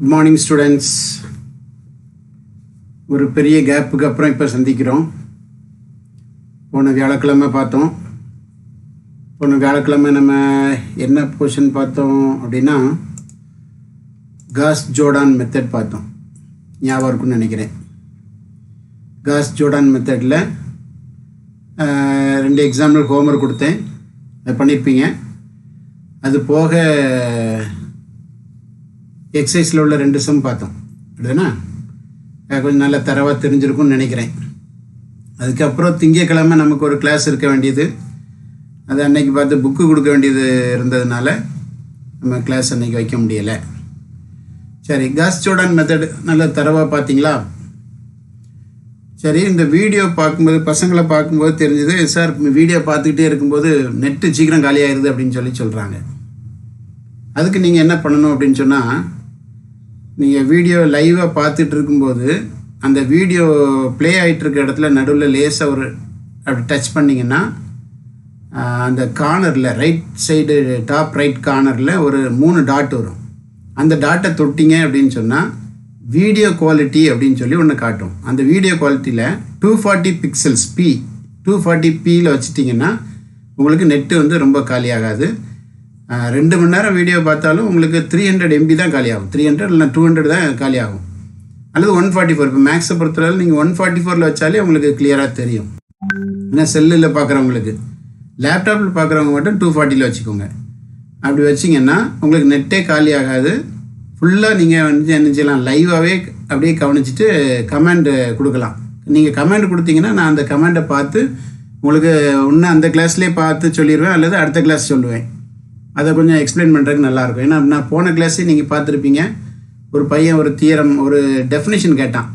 Good morning students. ஒரு பெரிய கேப்புக்கு அப்புறம் இப்போ சந்திக்கிறோம். போன வியாழக்கிழமை பார்த்தோம். போன வியாழக்கிழமை நம்ம என்ன போர்ஷன் பார்த்தோம் அப்படின்னா காஸ் ஜோர்டான் மெத்தட் பார்த்தோம். ஞாபகம் இருக்குன்னு நினைக்கிறேன். காஸ் ஜோர்டான் மெத்தடில் 2 எக்ஸாம்பிள் ஹோம்ஒர்க் கொடுத்தேன். அதை பண்ணியிருப்பீங்க. அது போக எக்ஸைஸில் உள்ள 2 சம் பார்த்தோம். அப்படின்னா கொஞ்சம் நல்ல தரவாக தெரிஞ்சிருக்கும்னு நினைக்கிறேன். அதுக்கப்புறம் திங்கக்கிழமை நமக்கு ஒரு கிளாஸ் இருக்க வேண்டியது, அது அன்னைக்கு பார்த்து புக்கு கொடுக்க வேண்டியது இருந்ததுனால நம்ம கிளாஸ் அன்னைக்கு வைக்க முடியலை. சரி, காஸ் ஜோர்டான் மெத்தட் நல்ல தரவாக பார்த்தீங்களா? சரி, இந்த வீடியோ பார்க்கும்போது பசங்களை பார்க்கும்போது தெரிஞ்சது, சார் வீடியோ பார்த்துக்கிட்டே இருக்கும்போது நெட்டு சீக்கிரம் காலியாகிடுது அப்படின்னு சொல்கிறாங்க. அதுக்கு நீங்கள் என்ன பண்ணணும் அப்படின்னு சொன்னால், நீங்கள் வீடியோ லைவாக பார்த்துட்டு இருக்கும்போது அந்த வீடியோ ப்ளே ஆகிட்டு இருக்க இடத்துல நடுவில் லேசாக ஒரு அப்படி டச் பண்ணிங்கன்னா அந்த கார்னரில் ரைட் சைடு டாப் ரைட் கார்னரில் ஒரு 3 டாட் வரும். அந்த டாட்டை தொட்டிங்க அப்படின்னு சொன்னால் வீடியோ குவாலிட்டி அப்படின்னு சொல்லி ஒன்று காட்டும். அந்த வீடியோ குவாலிட்டியில் 240 பிக்சல்ஸ் 240pயில் வச்சுட்டிங்கன்னா உங்களுக்கு நெட்டு வந்து ரொம்ப காலியாகாது. 2 மணி நேரம் வீடியோ பார்த்தாலும் உங்களுக்கு 300 MB தான் காலியாகும். 300 இல்லை 200 தான் காலியாகும். அல்லது 144. இப்போ மேக்ஸை பொறுத்தவரை நீங்கள் 144ல் வச்சாலே உங்களுக்கு கிளியராக தெரியும். ஏன்னா செல்லில் பார்க்குறவங்களுக்கு, லேப்டாப்பில் பார்க்குறவங்க மட்டும் 240ல் வச்சுக்கோங்க. அப்படி வச்சிங்கன்னா உங்களுக்கு நெட்டே காலியாகாது. ஃபுல்லாக நீங்கள் வந்து என்ன செய்யலாம், லைவாகவே அப்படியே கவனிச்சுட்டு கமெண்டு கொடுக்கலாம். நீங்கள் கமெண்ட் கொடுத்தீங்கன்னா நான் அந்த கமெண்டை பார்த்து உங்களுக்கு இன்னும் அந்த கிளாஸ்லேயே பார்த்து சொல்லிடுவேன், அல்லது அடுத்த கிளாஸ் சொல்லுவேன். அதை கொஞ்சம் எக்ஸ்பிளைன் பண்ணுறதுக்கு நல்லாயிருக்கும். ஏன்னா நான் போன கிளாஸே நீங்கள் பார்த்துருப்பீங்க. ஒரு பையன் ஒரு தியரம் ஒரு டெஃபினிஷன் கேட்டான்.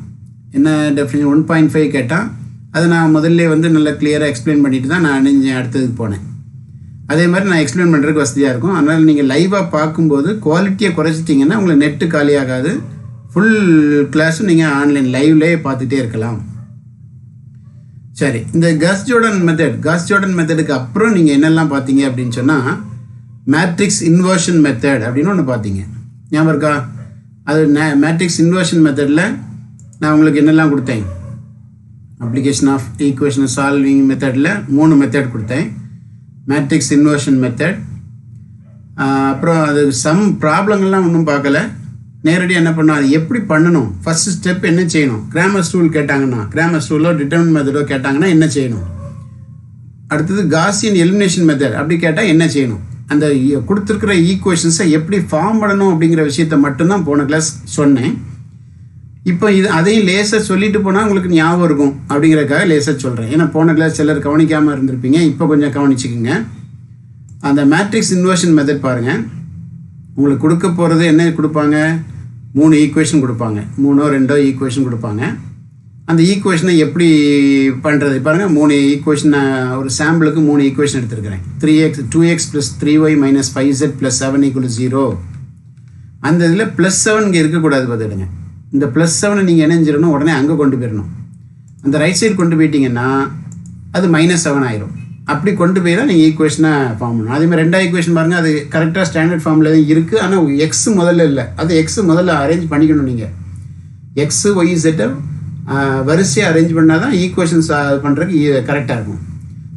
என்ன டெஃபினிஷன் 1.5 கேட்டான். அதை நான் முதல்ல வந்து நல்லா கிளியராக எக்ஸ்பிளைன் பண்ணிட்டு தான் நான் அடுத்ததுக்கு போனேன். அதே மாதிரி நான் எக்ஸ்பிளைன் பண்ணுறதுக்கு வசதியாக இருக்கும். அதனால் நீங்கள் லைவாக பார்க்கும்போது குவாலிட்டியை குறைச்சிட்டிங்கன்னா உங்களுக்கு நெட்டு காலியாகாது. ஃபுல் கிளாஸும் நீங்கள் ஆன்லைன் லைவ்லேயே பார்த்துட்டே இருக்கலாம். சரி, இந்த காஸ் ஜோர்டான் மெத்தடுக்கு அப்புறம் நீங்கள் என்னெல்லாம் பார்த்தீங்க அப்படின்னு சொன்னால் மேட்ரிக்ஸ் இன்வர்ஷன் மெத்தட் அப்படின்னு ஒன்று பார்த்தீங்க. ஞாபகம் இருக்கா? அது மேட்ரிக்ஸ் இன்வர்ஷன் மெத்தடில் நான் உங்களுக்கு என்னெல்லாம் கொடுத்தேன்? அப்ளிகேஷன் ஆஃப் ஈக்குவேஷன் சால்விங் மெத்தடில் 3 மெத்தட் கொடுத்தேன். மேட்ரிக்ஸ் இன்வர்ஷன் மெத்தட், அப்புறம் அது சம் ப்ராப்ளங்கள்லாம் ஒன்றும் பார்க்கல. நேரடியாக என்ன பண்ணணும், அது எப்படி பண்ணணும், ஃபஸ்ட்டு ஸ்டெப் என்ன செய்யணும், கிராமர் ரூல் கேட்டாங்கன்னா கிராமர் ரூலோ டிட்டர்மினன்ட் மெத்தடோ கேட்டாங்கன்னா என்ன செய்யணும், அடுத்தது காஸியன் எலிமினேஷன் மெத்தட் அப்படி கேட்டால் என்ன செய்யணும், அந்த கொடுத்துருக்கிற ஈக்குவேஷன்ஸை எப்படி ஃபார்ம் பண்ணணும் அப்படிங்கிற விஷயத்த மட்டும்தான் போன கிளாஸ் சொன்னேன். இப்போ அதையும் லேசாக சொல்லிட்டு போனால் உங்களுக்கு ஞாபகம் இருக்கும் அப்படிங்கிறதுக்காக லேசாக சொல்கிறேன். ஏன்னா போன கிளாஸ் சிலர் கவனிக்காமல் இருந்திருப்பீங்க. இப்போ கொஞ்சம் கவனிச்சுக்குங்க. அந்த மேட்ரிக்ஸ் இன்வர்ஷன் மெத்தட் பாருங்கள். உங்களுக்கு கொடுக்க போகிறது என்ன கொடுப்பாங்க, 3 ஈக்குவேஷன் கொடுப்பாங்க. 3ஓ 2ஓ ஈக்குவேஷன் கொடுப்பாங்க. அந்த ஈக்குவேஷனை எப்படி பண்ணுறது பாருங்கள். 3 ஈக்குவேஷன், ஒரு சாம்பிளுக்கு 3 ஈக்குவேஷன் எடுத்துருக்கிறேன். 2x + 3y - 5z + 7 = 0. அந்த இதில் +7 இங்கே இருக்கக்கூடாது. பார்த்துடுங்க, இந்த +7 நீங்கள் என்ன செஞ்சிடணும், உடனே அங்கே கொண்டு போயிடணும். அந்த ரைட் சைடு கொண்டு போயிட்டீங்கன்னா அது -7 ஆயிரும். அப்படி கொண்டு போய் தான் நீங்கள் ஈக்குவேஷனை ஃபார்ம் பண்ணணும். அதேமாதிரி 2ஆவது ஈக்குவேஷன் பாருங்கள், அது கரெக்டாக ஸ்டாண்டர்ட் ஃபார்மில் தான் இருக்குது. ஆனால் எக்ஸ் முதல்ல இல்லை, அது எக்ஸ் முதல்ல அரேஞ்ச் பண்ணிக்கணும். நீங்கள் எக்ஸ் ஒய் செட்டை வரிசையாக அரேஞ்ச் பண்ணால் தான் ஈக்குவேஷன்ஸ் பண்ணுறதுக்கு கரெக்டாக இருக்கும்.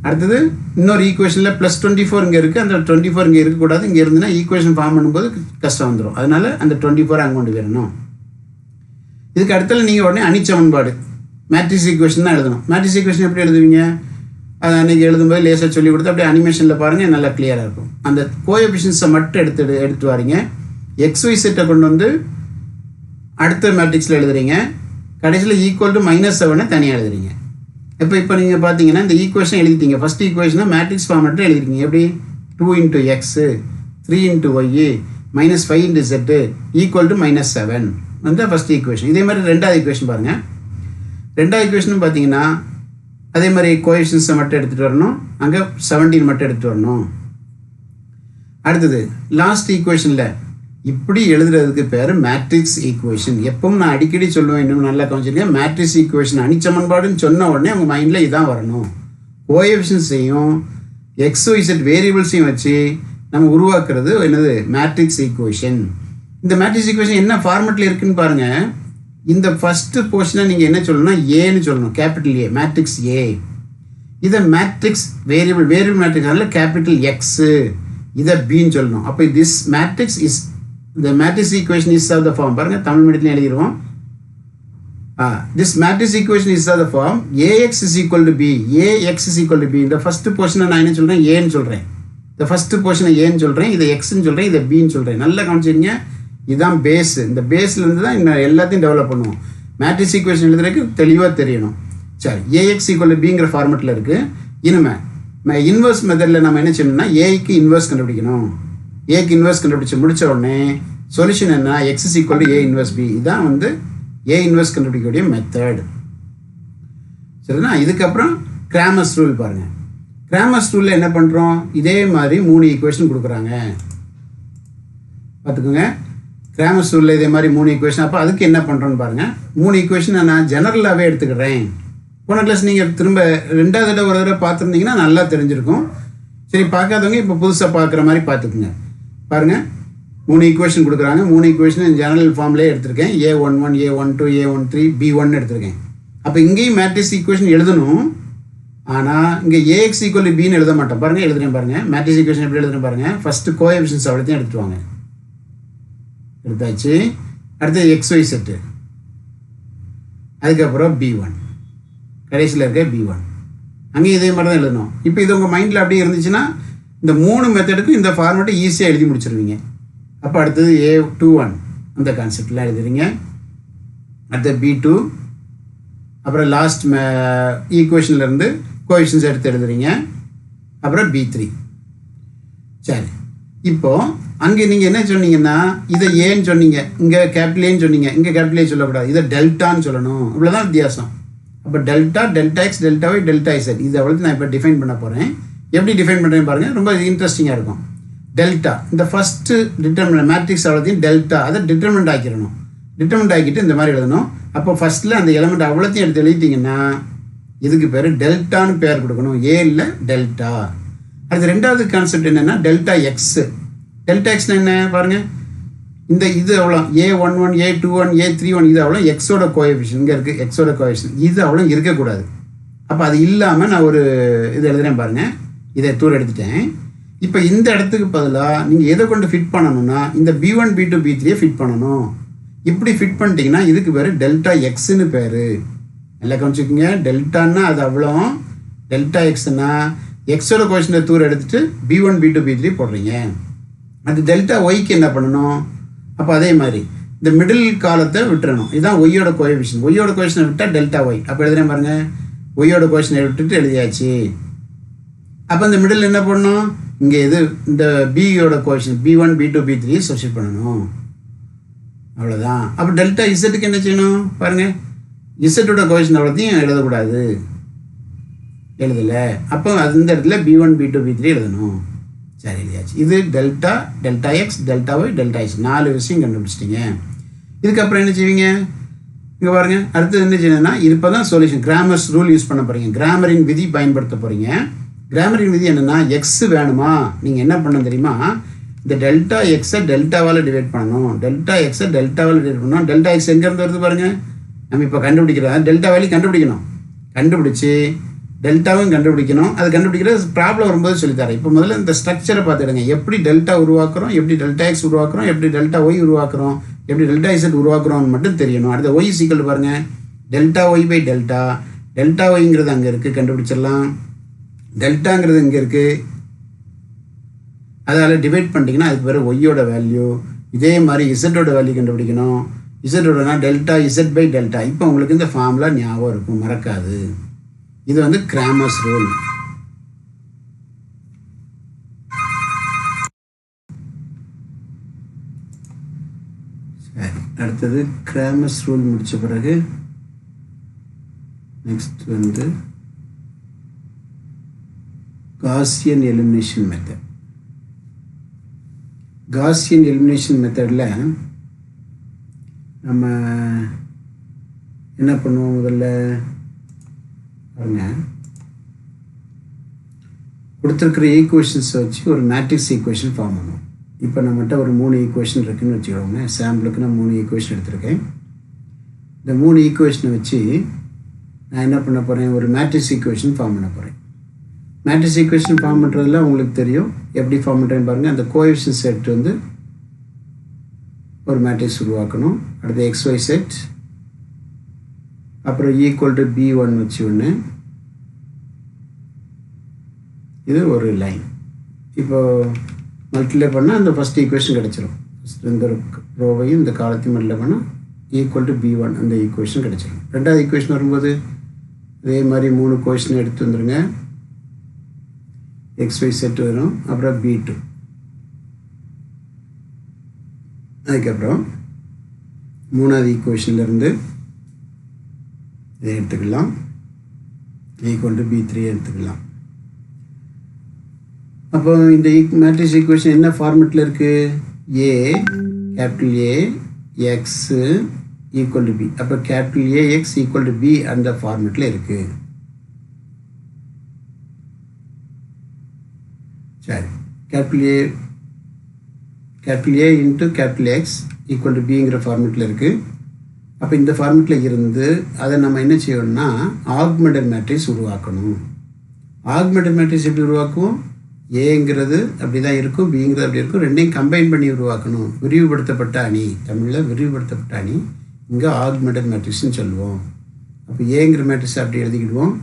அடுத்தது இன்னொரு ஈக்குவேஷனில் +24 இங்கே இருக்குது, அந்த 24 இங்கே இருக்கக்கூடாது. இங்கே இருந்துன்னா ஈக்குவேஷன் ஃபார்ம் பண்ணும்போது கஷ்டம் வந்துடும். அதனால் அந்த 24 அங்கே கொண்டு போயிடணும். இதுக்கு அடுத்தது நீங்கள் உடனே அணிச்சமன்பாடு மேட்ரிக்ஸ் ஈக்குவேஷன் தான் எழுதணும். மேட்ரிக்ஸ் ஈக்குவேஷன் எப்படி எழுதுவீங்க, அதை அன்றைக்கி எழுதும்போது லேசாக சொல்லி கொடுத்து அப்படியே அனிமேஷனில் பாருங்கள், நல்லா கிளியராக இருக்கும். அந்த கோஎஃபிஷியன்ஸை மட்டும் எடுத்துகிட்டு வரீங்க. XY செட்டை கொண்டு வந்து அடுத்த மேட்ரிக்ஸில் எழுதுறீங்க. கடைசியில் =-7 தனியாக எழுதுறீங்க. இப்போ நீங்கள் பார்த்தீங்கன்னா இந்த ஈக்குவேஷன் எழுதிட்டீங்க. ஃபஸ்ட் ஈக்குவேஷனை மேட்ரிக்ஸ் ஃபார்மேட்டில் எழுதிருக்கீங்க. எப்படி 2 × x 3 × y - 5 × z =-7 வந்து ஃபஸ்ட் ஈக்குவேஷன். இதே மாதிரி 2ஆவது ஈக்குவேஷன் பாருங்கள். 2ஆவது ஈக்குவேஷன் பார்த்தீங்கன்னா அதே மாதிரி கோஎஃபிஷியன்ஸை மட்டும் எடுத்துகிட்டு வரணும். அங்கே 17 மட்டும் எடுத்துகிட்டு வரணும். அடுத்தது லாஸ்ட் ஈக்குவேஷனில் இப்படி எழுதுறதுக்கு பேர் மேட்ரிக்ஸ் ஈக்குவேஷன். எப்பவும் நான் அடிக்கடி சொல்லுவேன், இன்னும் நல்லா கவனிச்சிருக்கேன். மேட்ரிக்ஸ் ஈக்குவேஷன் அணிச்சமன்பாடுன்னு சொன்ன உடனே உங்கள் மைண்டில் இதான் வரணும். கோஎஃபிஷியன்ஸையும் XYZ வேரியபிள்ஸையும் வச்சு நம்ம உருவாக்குறது என்னது, மேட்ரிக்ஸ் ஈக்குவேஷன். இந்த மேட்ரிக்ஸ் ஈக்குவேஷன் என்ன ஃபார்மெட்டில் இருக்குன்னு பாருங்கள். இந்த ஃபஸ்ட்டு போர்ஷனை நீங்கள் என்ன சொல்லணும்னா ஏன்னு சொல்லணும், கேபிட்டல் ஏ, மேட்ரிக்ஸ் ஏ. இதை மேட்ரிக்ஸ் வேரியபிள் மேட்ரிக்ஸ் அதனால் கேபிட்டல் எக்ஸு, இதை பின்னு சொல்லணும். அப்போ this matrix is the matrix equation is of the form, பாருங்க தமிழ் மீடியத்தில் எழுதிடுவோம். This matrix equation is of the form ax is equal to b, ax is equal to b. இந்த first போர்ஷனை நான் என்ன சொல்கிறேன், ஏன்னு சொல்கிறேன். இந்த ஃபர்ஸ்ட் போர்ஷனை ஏன்னு சொல்கிறேன், இதை எக்ஸ்ன்னு சொல்கிறேன், இதை பின்னு சொல்கிறேன். நல்லா கவனிச்சிருங்க, இதுதான் பேஸ். இந்த பேஸ்லேருந்து தான் இன்னும் எல்லாத்தையும் டெவலப் பண்ணுவோம். மேட்ரிக்ஸ் ஈக்குவேஷன் எழுதுறதுக்கு தெளிவாக தெரியணும். சரி, ஏஎக்ஸ் ஈக்குவல் டு பிங்கிற ஃபார்மெட்டில் இருக்குது. இனிமே இன்வெர்ஸ் மெத்தடில் நம்ம என்ன செய்யணும்னா ஏக்கு இன்வெர்ஸ் கண்டுபிடிக்கணும். ஏக்கு இன்வெர்ஸ் கண்டுபிடிச்சு முடித்த உடனே சொல்யூஷன் என்ன, X is equal to A inverse B. இதுதான் வந்து ஏ இன்வெர்ஸ் கண்டுபிடிக்கக்கூடிய மெத்தட். சரிண்ணா? இதுக்கப்புறம் கிராமர்ஸ் ரூல் பாருங்கள். கிராமர்ஸ் ரூலில் என்ன பண்ணுறோம், இதே மாதிரி 3 ஈக்குவேஷன் கொடுக்குறாங்க. பார்த்துக்கோங்க, கிராமர்ஸ் ரூலில் இதே மாதிரி 3 ஈக்குவேஷன். அப்போ அதுக்கு என்ன பண்ணுறோன்னு பாருங்கள். 3 ஈக்குவேஷன் நான் ஜெனரலாகவே எடுத்துக்கிறேன். போன கிளாஸ் நீங்கள் திரும்ப 2வது தடவை ஒரு தடவை பார்த்துருந்தீங்கன்னா நல்லா தெரிஞ்சிருக்கும். சரி, பார்க்காதவங்க இப்போ புதுசாக பார்க்குற மாதிரி பார்த்துக்குங்க. பாருங்கள், 3 ஈக்குவேஷன் கொடுக்குறாங்க. 3 ஈக்குவேஷன் ஜெனரல் ஃபார்ம்லேயே எடுத்திருக்கேன். A11, A12, A13, B1 எடுத்திருக்கேன். அப்போ இங்கேயும் மேட்ரிக்ஸ் ஈக்குவேஷன் எழுதணும். ஆனால் இங்கே ஏஎக்ஸ் ஈக்குவல் டு பின்னு எழுத மாட்டோம். பாருங்கள், எழுதுறேன் பாருங்கள். மேட்ரிக்ஸ் ஈக்குவேஷன் எப்படி எழுதுறேன் பாருங்கள். ஃபஸ்ட்டு கோஎஃபிஷியன்ஸ் அவ்வளோத்தையும் எடுத்துட்டு வாங்க. எடுத்தாச்சு. அடுத்தது XY செட்டு, அதுக்கப்புறம் B1, கடைசியில் இருக்க B1. அங்கேயும் இதே மாதிரி தான் எழுதணும். இப்போ இது உங்கள் மைண்டில் அப்படியே இருந்துச்சுன்னா இந்த 3 மெத்தடுக்கும் இந்த ஃபார்மெட்டை ஈஸியாக எழுதி முடிச்சிருவீங்க. அப்போ அடுத்தது A21 அந்த கான்செப்டில் எழுதுறீங்க. அடுத்தது B2, அப்புறம் லாஸ்ட் ஈக்குவேஷன்லேருந்து கோஎஃபிஷியன்ஸ் எடுத்து எழுதுறீங்க. அப்புறம் B3. சரி, இப்போது அங்கே நீங்கள் என்ன சொன்னீங்கன்னா இதை ஏன்னு சொன்னீங்க, இங்கே கேபிட்டல் ஏன்னு சொன்னீங்க, இங்கே கேபிட்டல் ஏ சொல்லக்கூடாது, இதை டெல்டான்னு சொல்லணும். இவ்வளோதான் வித்தியாசம். அப்போ delta, delta X, delta Y, delta Z, இது அவ்வளோத்து நான் இப்போ டிஃபைன் பண்ண போகிறேன். எப்படி டிஃபைன் பண்ணுறேன்னு பாருங்கள், ரொம்ப இன்ட்ரெஸ்டிங்காக இருக்கும். டெல்டா, இந்த ஃபஸ்ட்டு டிட்டர்மினன்ட் மேட்ரிக்ஸ் அவ்வளோத்தையும் டெல்டா, அதை டிட்டர்மினன்ட் ஆக்கிடணும். டிட்டர்மினன்ட் ஆக்கிட்டு இந்த மாதிரி எழுதணும். அப்போ ஃபஸ்ட்டில் அந்த எலமெண்ட் அவ்வளோத்தையும் எடுத்து எழுதிட்டிங்கன்னா இதுக்கு பேர் டெல்டான்னு பேர் கொடுக்கணும். ஏ இல்லை டெல்டா. அது 2வது கான்செப்ட் என்னென்னா டெல்டா எக்ஸு. டெல்டா எக்ஸ்னா என்ன பாருங்கள், இந்த இது அவ்வளோ A11, A21, A31 இது அவ்வளோ எக்ஸோட கோஎஃபிஷியன்ட் இங்கே இருக்குது. எக்ஸோட கோஎஃபிஷியன்ட் இது அவ்வளோ இருக்கக்கூடாது. அப்போ அது இல்லாமல் நான் ஒரு இது எழுதுகிறேன் பாருங்கள். இதை தூர எடுத்துட்டேன். இப்போ இந்த இடத்துக்கு பதிலாக நீங்கள் எதை கொண்டு ஃபிட் பண்ணணும்னா இந்த B1, B2, B3 ஃபிட் பண்ணணும். இப்படி ஃபிட் பண்ணிட்டீங்கன்னா இதுக்கு பேர் டெல்டா எக்ஸுன்னு பேர். நல்லா கவனிச்சுக்கோங்க, டெல்டான்னா அது அவ்வளோ, டெல்டா எக்ஸ்னா எக்ஸோட கோஎஃபிஷியன்ட்டை தூர எடுத்துகிட்டு B1, B2, B3 போடுறீங்க. அது டெல்டா ஒய்க்கு என்ன பண்ணணும், அப்போ அதே மாதிரி இந்த மிடில் காலத்தை விட்டுறணும். இதுதான் ஒய்யோட கோஎஃபிஷியன்ட். ஒய்யோட கோஎஃபிஷியன்ட் விட்டால் டெல்டா ஒய். அப்போ எழுதுறேன் பாருங்கள், ஒய்யோட கோஎஃபிஷியன்ட் விட்டுட்டு எழுதியாச்சு. அப்போ இந்த மிடில் என்ன பண்ணணும், இங்கே இது இந்த பியோட coefficient B1, B2, B3 substitute பண்ணணும். அவ்வளோதான். அப்போ டெல்டா இசட்டுக்கு என்ன செய்யணும் பாருங்கள், இசட்டோட கோஎஃபிஷியன்ட் அவ்வளோத்தையும் எழுதக்கூடாது, எழுதலை. அப்போ அந்த இடத்துல B1, B2, B3 எழுதணும். சரி, எழுதியாச்சு. இது delta, delta X, delta Y, delta X 4 விஷயம் கண்டுபிடிச்சிட்டிங்க. இதுக்கப்புறம் என்ன செய்வீங்க, இங்கே பாருங்கள். அடுத்தது என்ன செய்யணும்னா இப்போ தான் சொல்யூஷன் கிராமர்ஸ் ரூல் யூஸ் பண்ண போகிறீங்க. கிராமரின் விதி பயன்படுத்த போகிறீங்க. கிராமரின் விதி என்னென்னா எக்ஸ் வேணுமா, நீங்கள் என்ன பண்ணணும் தெரியுமா, இந்த டெல்டா எக்ஸை டெல்டாவால் டிவைட் பண்ணணும். டெல்டா எக்ஸை டெல்டாவால் டிவைட் பண்ணணும். டெல்டா எக்ஸ் எங்கேருந்து வருது பாருங்கள், நம்ம இப்போ கண்டுபிடிக்கிறதா டெல்டா வேல்யூ கண்டுபிடிக்கணும். கண்டுபிடிச்சி டெல்டாவும் கண்டுபிடிக்கணும். அது கண்டுபிடிக்கிற ப்ராப்ளம் வரும்போது சொல்லித்தரேன். இப்போ முதல்ல இந்த ஸ்ட்ரக்சரை பார்த்துடுங்க. எப்படி டெல்டா உருவாக்குறோம், எப்படி டெல்டா எக்ஸ் உருவாக்குறோம், எப்படி டெல்டா ஒய் உருவாக்குறோம், எப்படி டெல்டா இசட் உருவாக்குறோம்னு மட்டும் தெரியணும். அடுத்த ஒய் சீக்கிரம் பாருங்கள், delta y by delta. Delta ஒய்ங்கிறது அங்கே இருக்குது, கண்டுபிடிச்சிடலாம். டெல்டாங்கிறது இங்கே இருக்குது, அதால் டிவைட் பண்ணிட்டீங்கன்னா அதுக்கு பேர் ஒய்யோட வேல்யூ. இதே மாதிரி இசட்டோட வேல்யூ கண்டுபிடிக்கணும். இசட்டோடனா டெல்டா இசட் பை டெல்டா. இப்போ உங்களுக்கு இந்த ஃபார்முலா ஞாபகம் இருக்கும், மறக்காது. இது வந்து கிராமர்ஸ் ரூல். சரி, அடுத்தது கிராமர்ஸ் ரூல் முடித்த பிறகு நெக்ஸ்ட் வந்து Gaussian elimination method. Gaussian elimination மெத்தடில் நம்ம என்ன பண்ணுவோம், முதல்ல பாருங்க, கொடுத்துருக்கிற ஈக்குவேஷன்ஸை வச்சு ஒரு மேட்ரிக்ஸ் ஈக்குவேஷன் ஃபார்ம் பண்ணுவோம். இப்போ நம்மகிட்ட ஒரு 3 ஈக்குவேஷன் இருக்குதுன்னு வச்சுக்கோங்க. சாம்பிளுக்கு நான் 3 ஈக்குவேஷன் எடுத்திருக்கேன். இந்த 3 ஈக்குவேஷனை வச்சு நான் என்ன பண்ண போகிறேன், ஒரு மேட்ரிக்ஸ் ஈக்குவேஷன் ஃபார்ம் பண்ண போகிறேன். மேட்ரிக்ஸ் ஈக்குவேஷன் ஃபார்ம் பண்ணுறதுல உங்களுக்கு தெரியும் எப்படி ஃபார்ம் பண்ணுறேன்னு பாருங்கள். அந்த கோஎஃபிஷியன்ட் செட் வந்து ஒரு மேட்ரிக்ஸ் உருவாக்கணும். அடுத்து XY செட், அப்புறம் ஈக்குவல் டு B1 வச்சு ஒன்று, இது ஒரு லைன். இப்போ மல்டிப்ளை பண்ணால் அந்த ஃபஸ்ட் ஈக்குவேஷன் கிடச்சிரும். இந்த ரோவையும் இந்த காலத்தையும் மல்டிப்ளை பண்ணால் ஈக்குவல் டு B1 அந்த ஈக்குவேஷன் கிடச்சிரும். ரெண்டாவது ஈக்குவேஷன் வரும்போது அதே மாதிரி 3 கோஷன் எடுத்து வந்துடுங்க. XY செட் வரும், அப்புறம் B2. அதுக்கப்புறம் மூணாவது ஈக்குவேஷன்லேருந்து இதை எடுத்துக்கலாம், ஈக்குவல் டு B3 எடுத்துக்கலாம். அப்போ இந்த மேட்ரிக்ஸ் ஈக்குவேஷன் என்ன ஃபார்மெட்டில் இருக்குது, A capital A X equal to B. அப்போ capital AX equal to B அந்த ஃபார்மெட்டில் இருக்குது. சரி, capital A into capital X equal to Bங்கிற ஃபார்மெட்டில் இருக்குது. அப்போ இந்த ஃபார்மெட்டில் இருந்து அதை நம்ம என்ன செய்யணும்னா ஆக்மெண்டட் மேட்ரிக்ஸ் உருவாக்கணும். ஆக்மெண்டட் மேட்ரிக்ஸ் எப்படி உருவாக்குவோம், ஏங்கிறது அப்படி தான் இருக்கும், பிங்கிறது அப்படி இருக்கும், ரெண்டையும் கம்பைன் பண்ணி உருவாக்கணும். விரிவுபடுத்தப்பட்ட அணி, தமிழில் விரிவுபடுத்தப்பட்ட அணி, இங்கே ஆக்மெண்டட் மேட்ரிக்ஸ்னு சொல்லுவோம். அப்போ ஏங்கிற மேட்ரிக்ஸ் அப்படி எழுதிக்கிடுவோம்,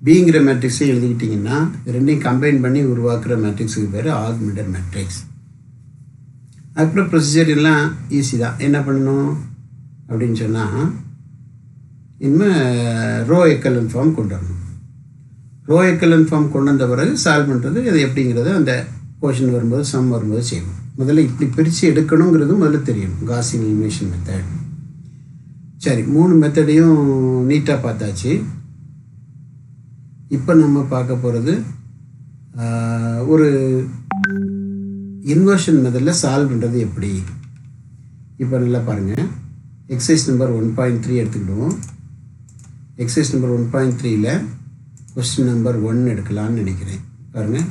பிங்கிற மேட்ரிக்ஸை எழுதிக்கிட்டிங்கன்னா ரெண்டையும் கம்பைன் பண்ணி உருவாக்குற மேட்ரிக்ஸுக்கு பேர் ஆக்மெண்டட் மேட்ரிக்ஸ். அப்புறம் ப்ரொசீஜர் எல்லாம் ஈஸி தான். என்ன பண்ணணும் அப்படின்னு சொன்னால் இனிமேல் ரோ எக்கலன் ஃபார்ம் கொண்டு வரணும். ரோ எக்கலன் ஃபார்ம் கொண்டு வந்த பிறகு சால்வ் பண்ணுறது அது எப்படிங்கிறது அந்த கோஷன் வரும்போது சம் வரும்போது செய்யணும். முதல்ல இப்படி பிரித்து எடுக்கணுங்கிறது முதல்ல தெரியணும், காஸியன் எலிமினேஷன் மெத்தட். சரி, 3 மெத்தடையும் நீட்டாக பார்த்தாச்சு. இப்போ நம்ம பார்க்க போகிறது ஒரு இன்வர்ஷன் மெத்தடில் சால்வ் பண்ணுறது எப்படி. இப்போ நல்லா பாருங்கள், எக்ஸசைஸ் நம்பர் 1.3 எடுத்துக்கிடுவோம். எக்ஸசைஸ் நம்பர் 1.3ல் கொஸ்டின் நம்பர் 1 எடுக்கலான்னு நினைக்கிறேன். பாருங்கள்,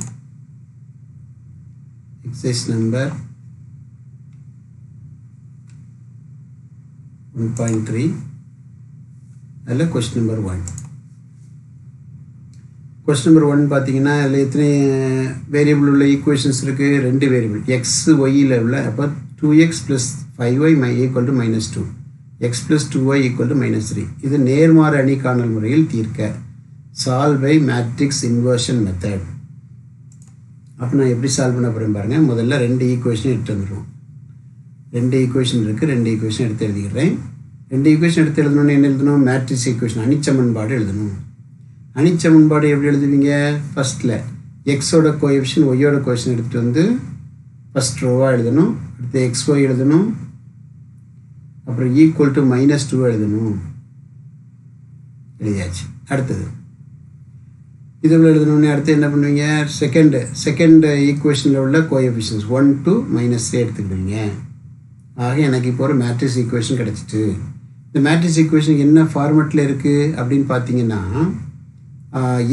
எக்ஸசைஸ் நம்பர் 1.3 அதில் கொஸ்டின் நம்பர் 1. கொஸ்டின் நம்பர் 1 பார்த்தீங்கன்னா அதில் எத்தனை வேரியபிள் உள்ள ஈக்குவேஷன்ஸ் இருக்குது, 2 வேரியபிள் எக்ஸ் ஒய்யில் உள்ள. அப்போ 2x + 5y equal to -2, x + 2y equal to -3. இது நேர்மாறு அணி காணல் முறையில் தீர்க்க solve by matrix inversion method. அப்போ நான் எப்படி சால்வ் பண்ண போகிறேன் பாருங்கள். முதல்ல 2 ஈக்குவேஷன் எடுத்து வந்துடுவோம். 2 ஈக்குவேஷன் இருக்குது, 2 ஈக்குவேஷன் எடுத்து எழுதிக்கிறேன். 2 ஈக்குவேஷன் எடுத்து எழுதணும்னு என்ன எழுதணும், மேட்ரிக்ஸ் ஈக்குவேஷன் அணிச்சமன்பாடு எழுதணும். அணிச்சமன்பாடு எப்படி எழுதுவீங்க, ஃபஸ்ட்டில் எக்ஸோட கோஎஃபிஷியன்ட் ஒய்யோட கோஎஃபிஷியன்ட் எடுத்துகிட்டு வந்து ஃபஸ்ட் ரோவாக எழுதணும். அடுத்து XY எழுதணும், அப்புறம் ஈக்குவல் டு -2 எழுதணும். எழுதியாச்சு. அடுத்தது இதில் எழுதணுன்னே அடுத்து என்ன பண்ணுவீங்க, செகண்ட் ஈக்குவேஷனில் உள்ள கோஎஃபிஷியன்ஸ் 1 to -3 எடுத்துக்கிடுவீங்க. ஆக எனக்கு இப்போ ஒரு மேட்ரிக்ஸ் ஈக்குவேஷன் கிடச்சிட்டு. இந்த மேட்ரிக்ஸ் ஈக்குவேஷன் என்ன ஃபார்மெட்டில் இருக்குது அப்படின்னு பார்த்தீங்கன்னா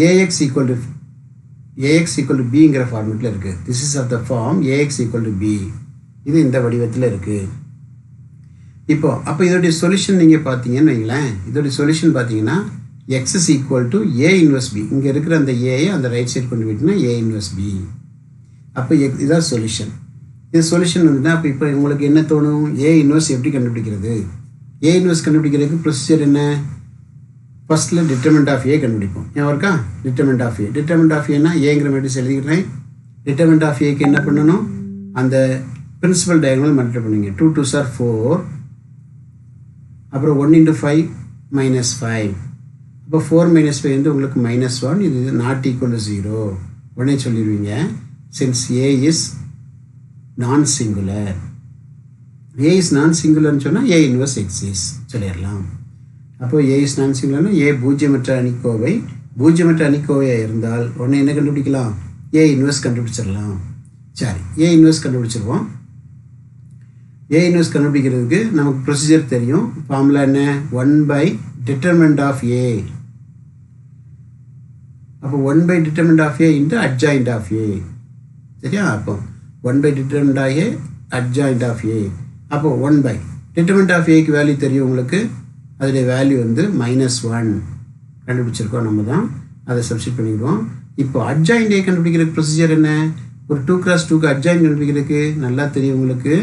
AX ஈக்குவல் டு Bங்கிற ஃபார்மெட்டில் இருக்குது. This is of the form AX equal to B. இது இந்த வடிவத்தில் இருக்குது. அப்போ இதோடைய சொல்யூஷன் நீங்கள் பார்த்தீங்கன்னு வைங்களேன், இதோடைய சொல்யூஷன் பார்த்தீங்கன்னா x is equal to A inverse B. இங்கே இருக்கிற அந்த ஏயை அந்த ரைட் சைட் கொண்டு போயிட்டுனா A inverse B. அப்போ இதுதான் சொல்யூஷன். இது சொல்யூஷன் வந்துன்னா அப்போ இப்போ உங்களுக்கு என்ன தோணும், A inverse எப்படி கண்டுபிடிக்கிறது. A inverse கண்டுபிடிக்கிறதுக்கு ப்ரொசீஜர் என்ன, ஃபஸ்ட்டில் டிட்டர்மினன்ட் ஆஃப் A கண்டுபிடிப்போம். ஏன் இருக்கா, டிட்டர்மினன்ட் ஆஃப் ஏன்னா ஏங்கிற மேட்ரிக்ஸ் எழுதிக்கிறேன். டிட்டர்மினன்ட் ஆஃப் ஏக்கு என்ன பண்ணணும், அந்த பிரின்சிபல் டயகனல் மல்டிப்ளை பண்ணுவீங்க. 2 2s are 4, அப்புறம் 1 × 5 -5. அப்போ 4 - 5 வந்து உங்களுக்கு -1. இது நாட் ஈக்குவல் டு 0 உடனே சொல்லிடுவீங்க. Since A is non singular, A is non சிங்குலர்னு சொன்னால் A இன்வர்ஸ் எக்ஸிஸ்ட் சொல்லிடலாம். அப்போ A இஸ் நான் சிங்குலர்னா A பூஜ்ஜியமற்ற அணிக்கோவையாக இருந்தால் உடனே என்ன கண்டுபிடிக்கலாம், A இன்வர்ஸ் கண்டுபிடிச்சிடலாம். சரி, A இன்வர்ஸ் கண்டுபிடிச்சிருவோம். A இன்வர்ஸ் கண்டுபிடிக்கிறதுக்கு நமக்கு ப்ரொசீஜர் தெரியும். ஃபார்முலா என்ன, 1/determinant of A. அப்போ 1/determinant of A into adjoint of A. சரியா, அப்போ 1 by determinant of A adjoint of A. அப்போ 1 by determinant of Aக்கு வேல்யூ தெரியும் உங்களுக்கு. அதோடைய வேல்யூ வந்து -1 கண்டுபிடிச்சிருக்கோம் நம்ம தான். அதை சப்ஸ்டிட் பண்ணிடுவோம். இப்போ adjoint A கண்டுபிடிக்கிற ப்ரொசீஜர் என்ன? ஒரு 2x2க்கு adjoint கண்டுபிடிக்கிறதுக்கு நல்லா தெரியும் உங்களுக்கு.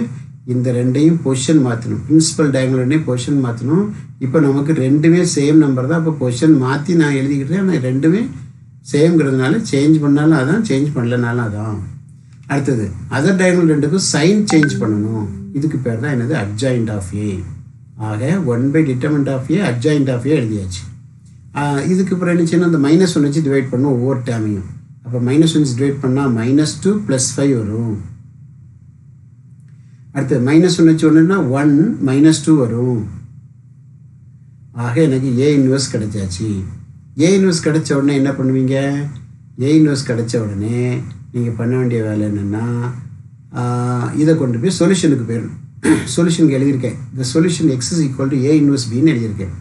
இந்த ரெண்டையும் பொசிஷன் மாற்றணும். பிரின்சிபல் டயகனல் ரெண்டையும் பொசிஷன் மாற்றணும். இப்போ நமக்கு ரெண்டுமே சேம் நம்பர் தான். அப்போ பொசிஷன் மாற்றி நான் எழுதிக்கிட்டேன். ஆனால் ரெண்டுமே சேம்ங்கிறதுனால சேஞ்ச் பண்ணாலும் அதான், சேஞ்ச் பண்ணலனாலும் அதான். அடுத்தது அதர் டயகனல் ரெண்டுக்கும் சைன் சேஞ்ச் பண்ணணும். இதுக்கு பேர் தான் என்னது? adjoint of A. ஆக 1 by determinant of A adjoint of A எழுதியாச்சு. இதுக்கு அப்புறம் என்ன செய்யணும்? அந்த -1 வச்சு டிவைட் பண்ணணும் ஒவ்வொரு டேமையும். அப்போ -1 வச்சு டிவைட் பண்ணால் -2 + 5 வரும். அடுத்து -1 வச்சு ஒன்றுனா 1 -2 வரும். ஆக எனக்கு A இன்வெர்ஸ் கிடைச்சாச்சு. A இன்வெர்ஸ் கிடைச்ச உடனே என்ன பண்ணுவீங்க? A இன்வெர்ஸ் கிடைச்ச உடனே நீங்கள் பண்ண வேண்டிய வேலை என்னென்னா, இதை கொண்டு போய் சொல்யூஷனுக்கு போயிடணும். சொல்யூஷனுக்கு எழுதியிருக்கேன். இந்த சொல்யூஷன் x = A இன்வெர்ஸ் பின்னு எழுதியிருக்கேன்.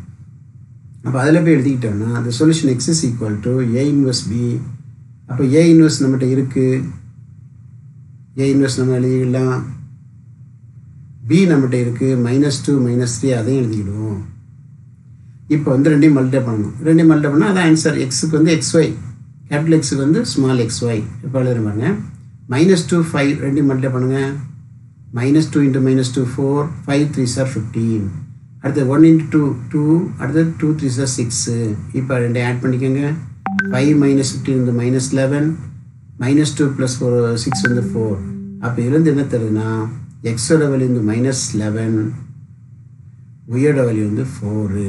அப்போ அதில் போய் எழுதிக்கிட்டோம்னா அந்த solution x = A inverse B. அப்போ A இன்வெர்ஸ் நம்மகிட்ட இருக்குது. A இன்வெர்ஸ் நம்ம எழுதிக்கலாம். B நம்மகிட்ட இருக்குது. -2 -3 அதையும் எழுதிக்கிடுவோம். இப்போ வந்து ரெண்டையும் மல்டிப்ளை பண்ணணும். ரெண்டையும் மல்டிப்ளை பண்ணால் அதான் ஆன்சர். எக்ஸுக்கு வந்து XY, கேபிட்டல் எக்ஸுக்கு வந்து ஸ்மால் XY. இப்போ எழுதுற பாருங்க. -2 5 ரெண்டையும் மல்டிப்ளை பண்ணுங்கள். -2 × -2 4, 5 3s are 15. அடுத்து 1 × 2 2, அடுத்து 2 3s are 6. இப்போ ரெண்டையும் ஆட் பண்ணிக்கோங்க. 5 - 15 வந்து -11, -2 + 4 6 வந்து 4. அப்போ இதுலேருந்து என்ன தருதுன்னா எக்ஸோட வேல்யூ வந்து -11, ஒய்யோட வேல்யூ வந்து 4.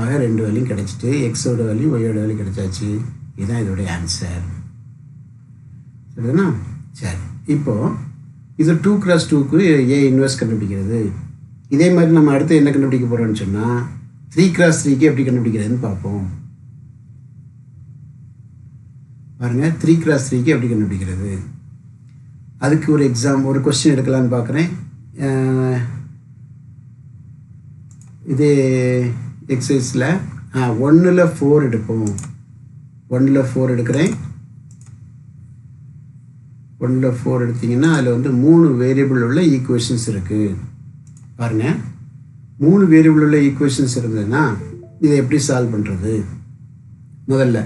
ஆக ரெண்டு வேல்யூம் கிடைச்சிட்டு எக்ஸோட வேல்யூ ஒய்யோட வேல்யூ கிடைச்சாச்சு. இதுதான் இதோடைய ஆன்சர். சரிதானா? சரி, இப்போது இது 2x2க்கு A இன்வெர்ஸ் கண்டுபிடிக்கிறது. இதே மாதிரி நம்ம அடுத்து என்ன கண்டுபிடிக்க போகிறோம்னு சொன்னால் 3x3க்கு எப்படி கண்டுபிடிக்கிறதுன்னு பார்ப்போம். பாருங்கள், 3x3க்கு எப்படி கண்டுபிடிக்கிறது. அதுக்கு ஒரு ஒரு கொஸ்டின் எடுக்கலான்னு பார்க்குறேன். இது எக்ஸசைஸில் 1ல் 4 எடுப்போம். 1ல் 4 எடுக்கிறேன். 1ல் 4 எடுத்திங்கன்னா அதில் வந்து 3 வேரியபிள் உள்ள ஈக்குவேஷன்ஸ் இருக்குது. பாருங்கள், 3 வேரியபிள் உள்ள ஈக்குவேஷன்ஸ் இருந்ததுன்னா இதை எப்படி சால்வ் பண்ணுறது? முதல்ல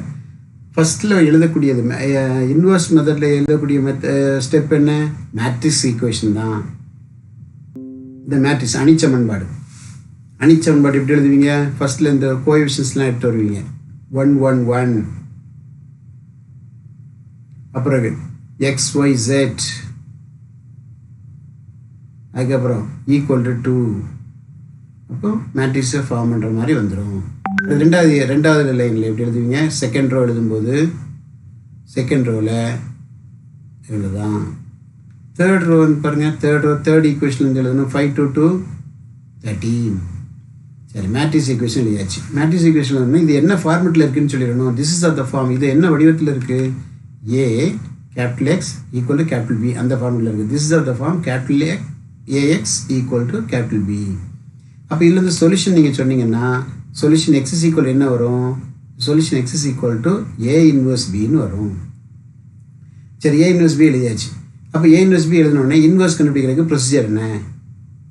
ஃபஸ்ட்டில் எழுதக்கூடியது இன்வெர்ஸ் மெத்தடில் எழுதக்கூடிய ஸ்டெப் என்ன? மேட்ரிக்ஸ் ஈக்குவேஷன் தான். இந்த மேட்ரிக்ஸ் அணிச்சமன்பாடு. அணிச்சமன்பாடு எப்படி எழுதுவீங்க? ஃபஸ்ட்டில் இந்த கோஎஃபிஷியன்ட்ஸ்லாம் எடுத்து வருவீங்க. 1 1 1, அப்புறம் XYZ, அதுக்கப்புறம் = 2. அப்போ மேட்ரிக்ஸை ஃபார்ம் பண்ணுற மாதிரி வந்துடும். ரெண்டாவது லைனில் எப்படி எழுதுவீங்க? செகண்ட் ரோ எழுதும்போது செகண்ட் ரோவில் இவ்வளோதான். தேர்ட் ரோ பாருங்கள். தேர்ட் ஈக்குவேஷன் எழுதணும். 5 2 2 13. சரி, மேட்ரிக்ஸ் ஈக்குவேஷன் எழுதியாச்சு. மேட்ரிக்ஸ் ஈக்குவேஷன் எழுதணும். இது என்ன ஃபார்மெட்டில் இருக்குதுன்னு சொல்லிடணும். This is of the form. இது என்ன வடிவத்தில் இருக்குது? A X = B அந்த ஃபார்மெட்டில் இருக்குது. This is of the form AX = B. அப்போ இதுலேருந்து சொல்யூஷன் நீங்கள் சொன்னீங்கன்னா சொல்யூஷன் x = என்ன வரும்? சொல்யூஷன் x = A இன்வெர்ஸ் Bன்னு வரும். சரி, A இன்வெர்ஸ் B எழுதியாச்சு. அப்போ A இன்வெர்ஸ் B எழுதினோடனே இன்வெர்ஸ் கண்டுபிடிக்கிறதுக்கு ப்ரொசீஜர் என்ன?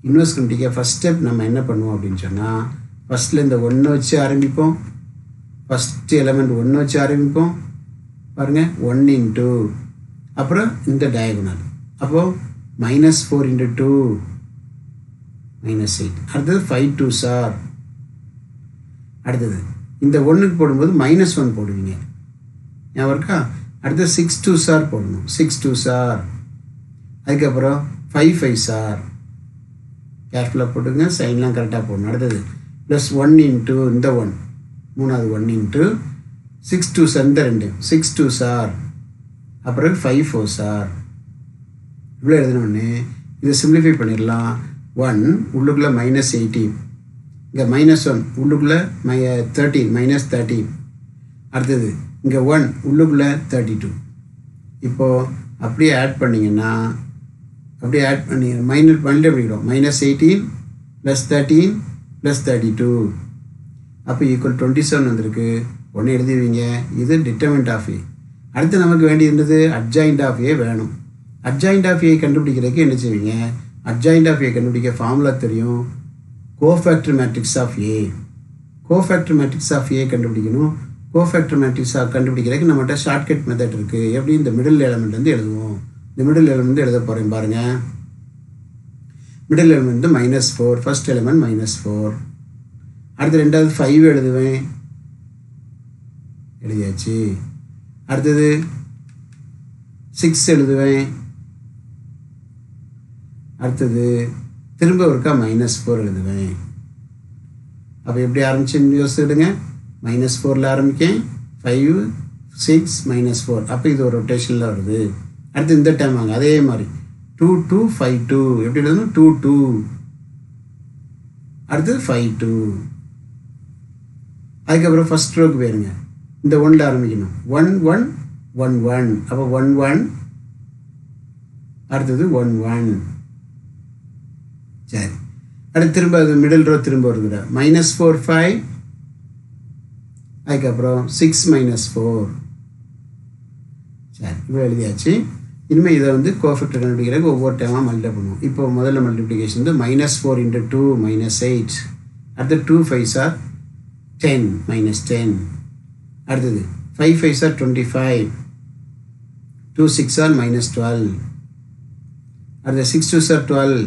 இன்வெர்ஸ் கண்டுபிடிக்க ஃபஸ்ட் ஸ்டெப் நம்ம என்ன பண்ணுவோம் அப்படின்னு சொன்னால், ஃபஸ்ட்டில் இந்த 1 வச்சு ஆரம்பிப்போம். ஃபஸ்ட்டு எலமெண்ட் 1 வச்சு ஆரம்பிப்போம். பாருங்கள், 1 × அப்புறம் இந்த டயகோனல். அப்போது -4 × 2 -8. அடுத்தது 5 2s are. அடுத்தது இந்த 1க்கு போடும்போது -1 போடுவீங்க, ஞாபகம் இருக்கா? அடுத்தது 6 2s are போடணும். 6 2s are. அதுக்கப்புறம் 5 5s are. கேர்ஃபுல்லாக போட்டுங்க, சைன்லாம் கரெக்டாக போடணும். அடுத்தது +1 × இந்த 1, மூணாவது 1 × 6 2s இந்த 2 6 2s are. அப்புறம் 5 4s are. இவ்வளோ எழுதினோடனே இதை சிம்பிளிஃபை பண்ணிடலாம். 1 உள்ளுக்குள்ளே -18, இங்கே -1 உள்ளுக்குள்ளே 13 -13. அடுத்தது இங்கே 1 உள்ளுக்குள்ளே 32. இப்போது அப்படியே ஆட் பண்ணிங்கன்னா அப்படியே ஆட் பண்ணி மைனஸ் பண்ணிட்டு பண்ணிக்கிறோம். -18 + 13 + 32 அப்போ = 27 வந்திருக்கு. ஒன்று எழுதிவிங்க. இது டிட்டர்மினன்ட் ஆஃப் A. அடுத்து நமக்கு வேண்டியது அட்ஜாயிண்ட் ஆஃப் ஏ வேணும். அட்ஜாயிண்ட் ஆஃப் ஏ கண்டுபிடிக்கிறதுக்கு என்ன செய்வீங்க? அட்ஜாயிண்ட் ஆஃப் ஏ கண்டுபிடிக்க ஃபார்முலா தெரியும். Cofactor matrix of A. Cofactor matrix of A கண்டுபிடிக்கணும். கோஃபேக்டர் மேட்ரிக்ஸ் கண்டுபிடிக்கிறதுக்கு நம்மகிட்ட ஷார்ட்கட் மெத்தட் இருக்குது. எப்படி? இந்த மிடில் எலமெண்ட் வந்து எழுதுவோம். இந்த மிடில் எலமெண்ட் எழுத போகிறேன் பாருங்கள். மிடில் எலமெண்ட் வந்து -4. First element -4. அடுத்து ரெண்டாவது 5 எழுதுவேன். எழுதியாச்சு. அடுத்தது 6 எழுதுவேன். அடுத்தது திரும்ப ஒருக்கா -4 எழுதுவேன். அப்போ எப்படி ஆரம்பிச்சுன்னு யோசிச்சுடுங்க. -4ல் ஆரம்பிக்கேன். 5, 6, -4. அப்போ இது ஒரு ரொட்டேஷனில் வருது. அடுத்து இந்த டைம் வாங்க அதே மாதிரி 2, 2, 5, 2. எப்படி எழுதணும்? 2, 2. அடுத்தது 5, 2. அதுக்கப்புறம் ஃபர்ஸ்ட் ரோக்கு போயிருங்க. இந்த 1ல் ஆரம்பிக்கணும். 1, 1, 1, 1. அப்போ 1, 1. அடுத்தது 1, 1. சரி. அடுத்து திரும்ப அது மிடில் ரோ திரும்ப வருதுடா. -4, 5. அதுக்கப்புறம் 6, -4. சரி, இப்போ எழுதியாச்சு. இனிமேல் இதை வந்து கோஃபேக்டர் கண்டுபிடிக்கிறதுக்கு ஒவ்வொரு டைமாக மல்டிப்ளை பண்ணுவோம். இப்போ முதல்ல மல்டிப்ளிகேஷன் வந்து -4 × 2 -8. அடுத்து 2 5s are 10 -10. அடுத்தது 5 5s are 25. 2 6 are -12. அடுத்தது 6 2s are 12.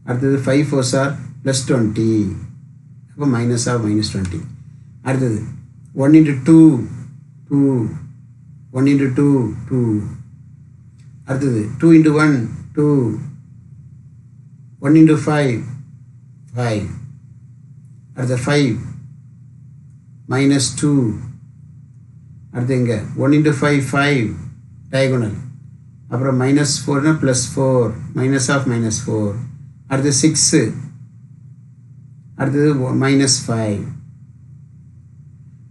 அடுத்தது 5 4s are +20. அப்போ -20. அடுத்தது 1 × 2 2. 1 × 2 2. அடுத்தது 2 × 1 2. 1 × 5 5. அடுத்தது 5 -2. அடுத்து இங்கே 1 × 5 5 diagonal. அப்புறம் -4னா +4 -4. அடுத்து 6. அடுத்தது -5.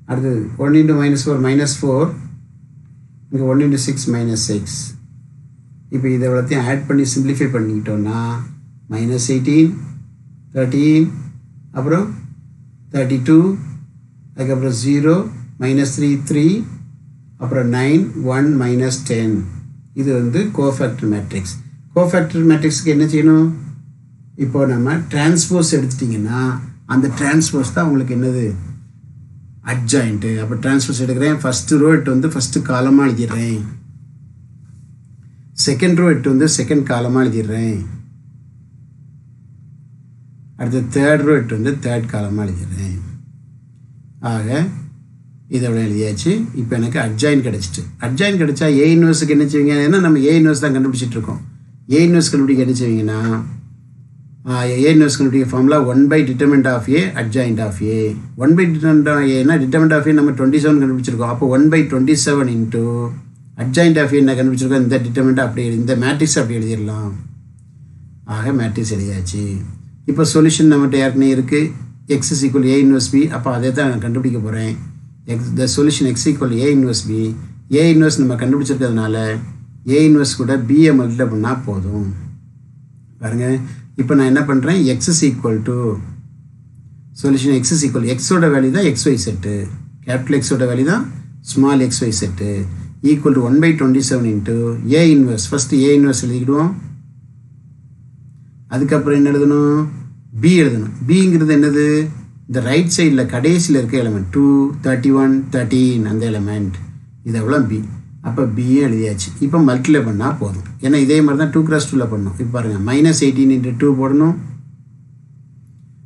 அடுத்தது 1 × -4 -4. இங்கே 1 × 6 -6. இப்போ இதை எல்லாத்தையும் ஆட் பண்ணி சிம்பிளிஃபை பண்ணிக்கிட்டோன்னா -18 13 அப்புறம் 32 அதுக்கப்புறம் 0 -3 3 அப்புறம் 9 1 -10. இது வந்து கோஃபேக்டர் மேட்ரிக்ஸ். கோஃபேக்டர் மேட்ரிக்ஸுக்கு என்ன செய்யணும்? இப்போ நம்ம டிரான்ஸ்போஸ் எடுத்துட்டிங்கன்னா அந்த டிரான்ஸ்போஸ் தான் உங்களுக்கு என்னது? அட்ஜாயிண்ட்டு. அப்போ டிரான்ஸ்போஸ் எடுக்கிறேன். ஃபஸ்ட்டு ரோ எட்டு வந்து ஃபஸ்ட்டு காலமாக எழுதிடுறேன். செகண்ட் ரோ எட்டு வந்து செகண்ட் காலமாக எழுதிடுறேன். அடுத்து தேர்ட் ரோ எட்டு வந்து தேர்ட் காலமாக எழுதிடுறேன். ஆக இதோட எழுதியாச்சு. இப்போ எனக்கு அட்ஜாயின் கிடச்சிட்டு. அட்ஜாயின் கிடச்சா ஏ இன்வர்ஸுக்கு என்ன செய்வீங்க? ஏன்னா நம்ம ஏ இன்வர்ஸ் தான் கண்டுபிடிச்சிட்ருக்கோம். ஏ இன்வர்ஸ் கண்டுபிடிக்க என்ன செய்வீங்கன்னா ஏ இன்வர்ஸ் கண்டுபிடிக்க formula 1/determinant of A adjoint of A. 1/determinant of A னா determinant of A நம்ம 27 கண்டுபிடிச்சிருக்கோம். அப்போ 1/27 இன்ட்டு adjoint of A என்ன கண்டுபிடிச்சிருக்கோம்? இந்த டிட்டர்மினண்ட் அப்படி இந்த மேட்ரிக்ஸ் அப்படி எழுதிடலாம். ஆக மேட்ரிக்ஸ் எழுதியாச்சு. இப்போ சொல்யூஷன் நம்மகிட்ட ஏற்கனவே இருக்குது. x = A inverse B. அப்போ அதே தான் நான் கண்டுபிடிக்க போகிறேன். the solution x = A inverse B. A inverse நம்ம கண்டுபிடிச்சிருக்கிறதுனால A inverse கூட B மல்டிப்ளை பண்ணால் போதும். பாருங்கள், இப்போ நான் என்ன பண்ணுறேன்? x = சொல்யூஷன் x ஓட வேல்யூ தான் xy செட்டு. கேபிட்டல் எக்ஸோட வேல்யூ தான் small xy set. Equal to 1/27 into A inverse. First A inverse எழுதிக்கிடுவோம். அதுக்கப்புறம் என்ன எழுதணும்? B எழுதணும். பிங்கிறது என்னது? இந்த ரைட் சைடில் கடைசியில் இருக்க எலமெண்ட் 2 31 13 அந்த எலமெண்ட். இது எவ்வளோ B. அப்போ பியும் எழுதியாச்சு. இப்போ மல்டிப்ளை பண்ணால் போதும். ஏன்னா இதே மாதிரி தான் 2 × 2ல் பண்ணணும். இப்போ பாருங்கள், -18 × 2 போடணும்.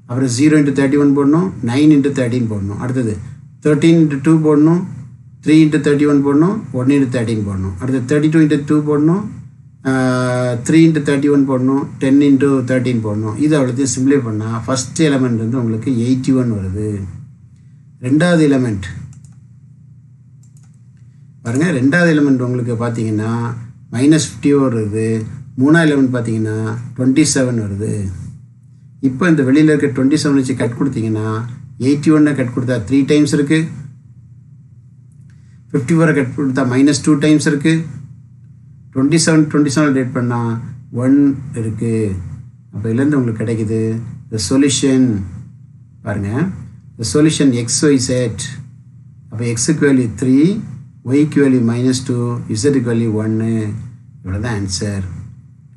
அப்புறம் 0 × 31 போடணும். 9 × 13 போடணும். அடுத்தது 13 × 2 போடணும். 3 × 31 போடணும். 1 × 13 போடணும். அடுத்து 32 × 2 போடணும். 3 × 31 போடணும். 10 × 13 போடணும். இது அவ்வளோத்தையும் சிம்பிளை பண்ணால் ஃபஸ்ட் எலமெண்ட் வந்து உங்களுக்கு 81 வருது. ரெண்டாவது எலமெண்ட் பாருங்கள், ரெண்டாவது எலமெண்ட் உங்களுக்கு பார்த்தீங்கன்னா -54 வருது. மூணாவது எலமெண்ட் பார்த்தீங்கன்னா 27 வருது. இப்போ இந்த வெளியில் இருக்க 27 வச்சு கட் கொடுத்தீங்கன்னா 81 கட் கொடுத்தா 3 டைம்ஸ் இருக்குது. 54 கட் கொடுத்தா -2 டைம்ஸ் இருக்குது. 27 டேட் பண்ணால் 1 இருக்குது. அப்போ இதுலேருந்து உங்களுக்கு கிடைக்குது the solution. பாருங்கள், the solution XYZ. அப்போ எக்ஸுக்கு வேல்யூ 3, ஒய்க்கு வேல்யூ -2, இசட்டுக்கு வேல்யூ 1. இவ்வளோ தான் ஆன்சர்.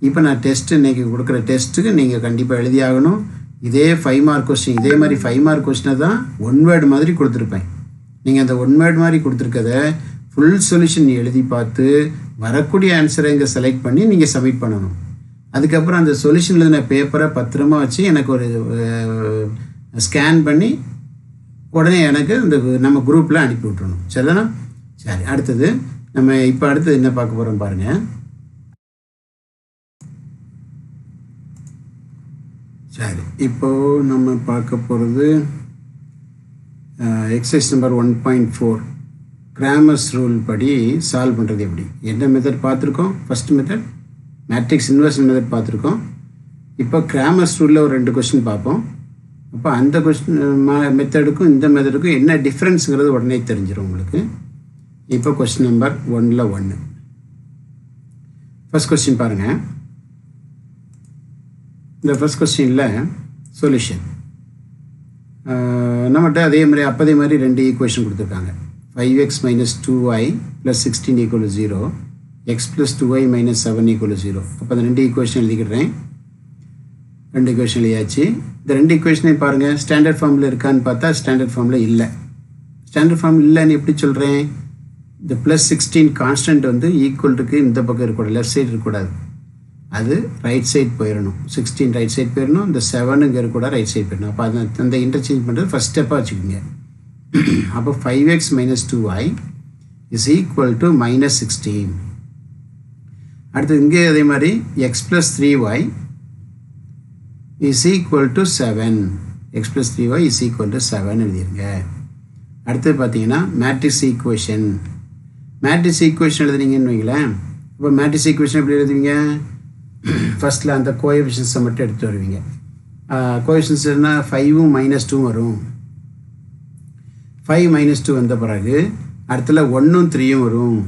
இப்போ நான் டெஸ்ட்டு இன்றைக்கி கொடுக்குற டெஸ்ட்டுக்கு நீங்கள் கண்டிப்பாக எழுதி ஆகணும். இதே 5 மார்க் கொஸ்டின், இதே மாதிரி 5 மார்க் கொஸ்டினை தான் ஒன் வேர்டு மாதிரி கொடுத்துருப்பேன். நீங்கள் அந்த ஒன் வேர்டு மாதிரி கொடுத்துருக்கத ஃபுல் சொல்யூஷன் எழுதி பார்த்து வரக்கூடிய ஆன்சரை இங்கே செலக்ட் பண்ணி நீங்கள் சப்மிட் பண்ணணும். அதுக்கப்புறம் அந்த சொல்யூஷன் எழுதின பேப்பரை பத்திரமா வச்சு எனக்கு ஒரு ஸ்கேன் பண்ணி உடனே எனக்கு இந்த நம்ம குரூப்பில் அனுப்பி விட்டுறணும். சரிதானா? சரி, அடுத்தது நம்ம இப்போ அடுத்தது என்ன பார்க்க போகிறோம் பாருங்கள். சரி, இப்போது நம்ம பார்க்க போகிறது எக்ஸசைஸ் நம்பர் 1.4 கிராமர்ஸ் ரூல் படி சால்வ் பண்ணுறது எப்படி. என்ன மெத்தட் பார்த்துருக்கோம்? First method matrix inversion method பார்த்துருக்கோம். இப்போ கிராமர்ஸ் ரூலில் ஒரு 2 கொஸ்டின் பார்ப்போம். அப்போ அந்த கொஸ்டின் மெத்தடுக்கும் இந்த மெத்தடுக்கும் என்ன டிஃப்ரென்ஸுங்கிறது உடனே தெரிஞ்சிடும் உங்களுக்கு. இப்போ கொஸ்டின் நம்பர் 1 ஃபஸ்ட் கொஸ்டின் பாருங்கள். இந்த ஃபஸ்ட் கொஸ்டினில் சொல்யூஷன் நம்மகிட்ட அதே மாதிரி 2 ஈக்குவேஷன் கொடுத்துருக்காங்க. 5x - 2y + 16 = 0, x + 2y - 7 = 0. அப்போ அந்த 2 ஈக்குவேஷன் எழுதிக்கிறேன். 2 ஈக்குவேஷன் எழுதியாச்சு. இந்த 2 ஈக்குவேஷனையும் பாருங்கள், ஸ்டாண்டர்ட் ஃபார்மில் இருக்கான்னு பார்த்தா ஸ்டாண்டர்ட் ஃபார்மில் இல்லை. ஸ்டாண்டர்ட் ஃபார்ம் இல்லைன்னு எப்படி சொல்கிறேன்? இந்த +16 கான்ஸ்டன்ட் வந்து ஈக்குவல்ட்டுக்கு இந்த பக்கம் இருக்கக்கூடாது, லெஃப்ட் சைடு இருக்கக்கூடாது, அது ரைட் சைட் போயிடணும். 16 ரைட் சைட் போயிடணும், இந்த 7 இங்கே இருக்கக்கூடாது, ரைட் சைட் போயிடணும். அப்போ அந்த இன்டர்சேஞ்ச் பண்ணுறது ஃபஸ்ட் ஸ்டெப்பாக வச்சுக்கோங்க. அப்போ 5x - 2y = -16. அடுத்து இங்கே அதே மாதிரி x + 3y = 7. x + 3y = 7 எழுதிருங்க. அடுத்து பார்த்தீங்கன்னா மேட்ரிக்ஸ் ஈக்குவேஷன். மேட்ரிக்ஸ் ஈக்குவேஷன் எழுதுனீங்கன்னு வைங்களேன். இப்போ மேட்ரிக்ஸ் ஈக்குவேஷன் எப்படி எழுதுவீங்க? ஃபஸ்ட்டில் அந்த கோஎஃபிஷியன்ஸை மட்டும் எடுத்து வருவீங்க. கோஎஃபிஷியன்ஸ்னா 5ம் -2 வரும். 5 - 2 வந்த பிறகு அடுத்துல 1ம் 3ம் வரும்.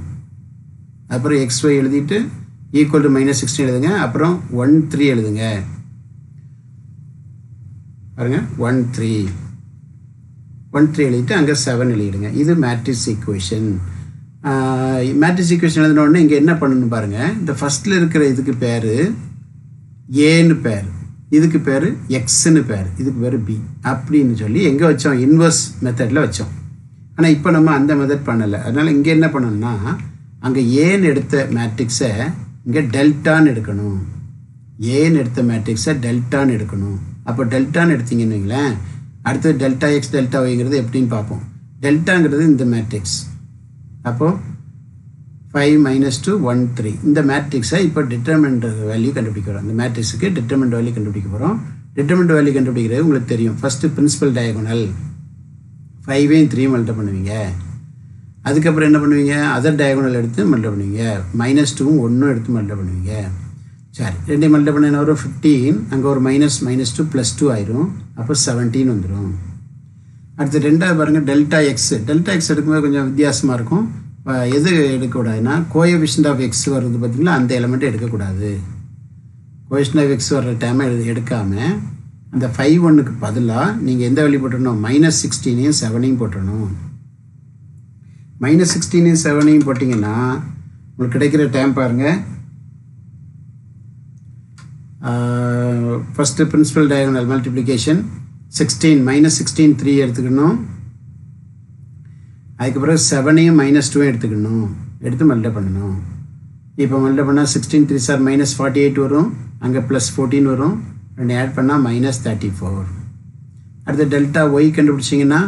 அப்புறம் xy எழுதிட்டு = -16 எழுதுங்க. அப்புறம் 1 3 எழுதுங்க. பாருங்க, 1 3 எழுதிட்டு அங்கே 7 எழுதிடுங்க. இது மேட்ரிக்ஸ் ஈக்குவேஷன். மேட்ரிக்ஸ் ஈக்குவேஷன் எழுதின உடனே இங்கே என்ன பண்ணணும் பாருங்கள். இந்த ஃபஸ்ட்டில் இருக்கிற இதுக்கு பேர் ஏன்னு பேர், இதுக்கு பேர் எக்ஸ்ன்னு பேர், இதுக்கு பேர் பி அப்படின்னு சொல்லி எங்கே வச்சோம்? இன்வர்ஸ் மெத்தடில் வச்சோம். ஆனால் இப்போ நம்ம அந்த மெத்தட் பண்ணலை. அதனால் இங்கே என்ன பண்ணணும்னா, அங்கே ஏன்னு எடுத்த மேட்ரிக்ஸை இங்கே டெல்டான்னு எடுக்கணும். ஏன்னு எடுத்த மேட்ரிக்ஸை டெல்டான்னு எடுக்கணும். அப்போ டெல்டான்னு எடுத்தீங்கன்னு வைங்களேன், அடுத்தது டெல்டா எக்ஸ் டெல்டா ஒய்ங்கிறது எப்படின்னு பார்ப்போம். டெல்டாங்கிறது இந்த மேட்ரிக்ஸ். அப்போது 5 - 2 1 3 இந்த மேட்ரிக்ஸை இப்போ டிட்டர்மினன்ட் வேல்யூ கண்டுபிடிக்க போகிறோம். இந்த மேட்ரிக்ஸுக்கு டிட்டர்மினன்ட் வேல்யூ கண்டுபிடிக்க போகிறோம். டிட்டர்மினன்ட் வேல்யூ கண்டுபிடிக்கிறது உங்களுக்கு தெரியும். ஃபஸ்ட்டு பிரின்சிபல் டயகோனல் 5ஐயும் 3 மல்டிப்ளை பண்ணுவீங்க. அதுக்கப்புறம் என்ன பண்ணுவீங்க? அதர் டயகோனல் எடுத்து மல்டிப்ளை பண்ணுவீங்க. -2ம் 1ம் எடுத்து மல்டிப்ளை பண்ணுவீங்க. சரி, 2 மல்டிப்ளை பண்ண வரும் 15. அங்கே ஒரு -2 +2 ஆயிரும். அப்போ 17 வந்துடும். அடுத்து ரெண்டாவது பாருங்கள், டெல்டா எக்ஸ். டெல்டா எக்ஸ் எடுக்கும்போது கொஞ்சம் வித்தியாசமாக இருக்கும். எது எடுக்கக்கூடாதுன்னா, கோஎஃபிஷியன்ட் ஆஃப் எக்ஸ் வருது பார்த்திங்களா, அந்த எலிமெண்ட்டை எடுக்கக்கூடாது. கோஎஃபிஷியன்ட் ஆஃப் எக்ஸ் வர்ற டைமை எடுக்காமல் அந்த 5 பதிலாக நீங்கள் எந்த வேல்யூ போட்டுடணும்? -16ஐயும் 7ஐயும் போட்டுடணும். -16ஐயும் 7ஐயும் போட்டிங்கன்னா உங்களுக்கு கிடைக்கிற டைம் பாருங்கள். ஃபஸ்ட்டு பிரின்சிபல் டயகோனல் மல்டிப்ளிகேஷன் 16 -16 3 எடுத்துக்கணும். அதுக்கப்புறம் 7ஐயும் -2 எடுத்துக்கணும், எடுத்து மல்டிப்ளை பண்ணணும். இப்போ மல்டிப்ளை பண்ணால் 16 3 சார் -48 வரும். அங்கே +14 வரும். 2 ஆட் பண்ணால் -34. அடுத்து டெல்டா ஒய் கண்டுபிடிச்சிங்கன்னா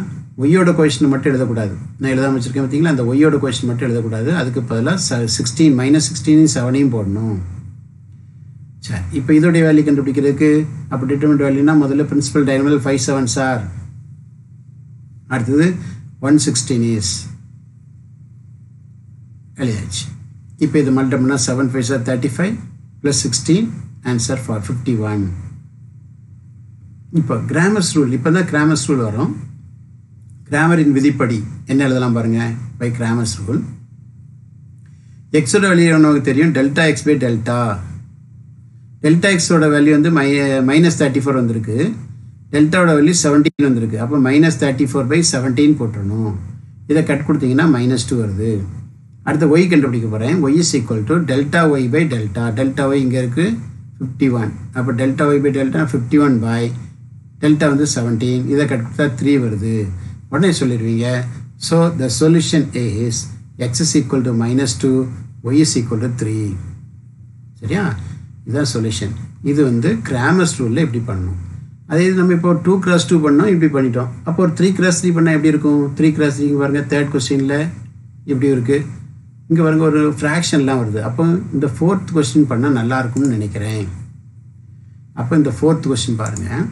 ஒய்யோட கொஷின் மட்டும் எழுதக்கூடாது. நான் எழுதாமல் வச்சுருக்கேன் பார்த்தீங்களா, அந்த ஒய்யோட கொஷின் மட்டும் எழுதக்கூடாது. அதுக்கு பதிலாக 16 -16ஐயும் 7ஐயும் போடணும். சரி, இப்போ இதோடைய வேல்யூ கண்டுபிடிக்கிறதுக்கு அப்போ டிட்டர்மினன்ட் வேல்யூனா முதல்ல பிரின்சிபல் டயகோனல் 5 7 சார். அடுத்தது 116 இஸ் எழுதியாச்சு. இப்போ இது மல்டிப்ளை பண்ணால் 7 5 சார் 35 +16 ஆன்சர் ஃபார் 51. இப்போ கிராமர்ஸ் ரூல், இப்போ தான் கிராமர்ஸ் ரூல் வரும். கிராமரின் விதிப்படி என்ன எழுதலாம் பாருங்கள். பை கிராமர்ஸ் ரூல் எக்ஸோட வேல்யூ நமக்கு தெரியும், delta X by delta. Delta எக்ஸோட வேல்யூ வந்து -34 வந்திருக்கு. டெல்டாவோட வேல்யூ 17 வந்திருக்கு. அப்போ -34/17 போட்டுடணும். இதை கட் கொடுத்தீங்கன்னா -2 வருது. அடுத்து y கண்டுபிடிக்க போகிறேன். y is equal to delta y by delta. delta y இங்கே இருக்குது 51. அப்போ delta y by delta 51 by delta வந்து 17. இதை கட்டுத்தா 3 வருது. உடனே சொல்லிடுவீங்க. So the solution is x is equal to -2, y is equal to 3. சரியா? இதுதான் சொல்யூஷன். இது வந்து கிராமர்ஸ் ரூலில் எப்படி பண்ணணும். அதே இது நம்ம இப்போ 2x2 பண்ணோம், இப்படி பண்ணிட்டோம். அப்போ ஒரு 3x3 பண்ணால் எப்படி இருக்கும்? 3x3 இங்கே பாருங்கள், தேர்ட் கொஸ்டினில் இப்படி இருக்குது. இங்கே பாருங்கள் ஒரு ஃப்ராக்ஷன்லாம் வருது. அப்போ இந்த ஃபோர்த் கொஸ்டின் பண்ணால் நல்லாயிருக்கும்னு நினைக்கிறேன். அப்போ இந்த ஃபோர்த் கொஸ்டின் பாருங்கள்.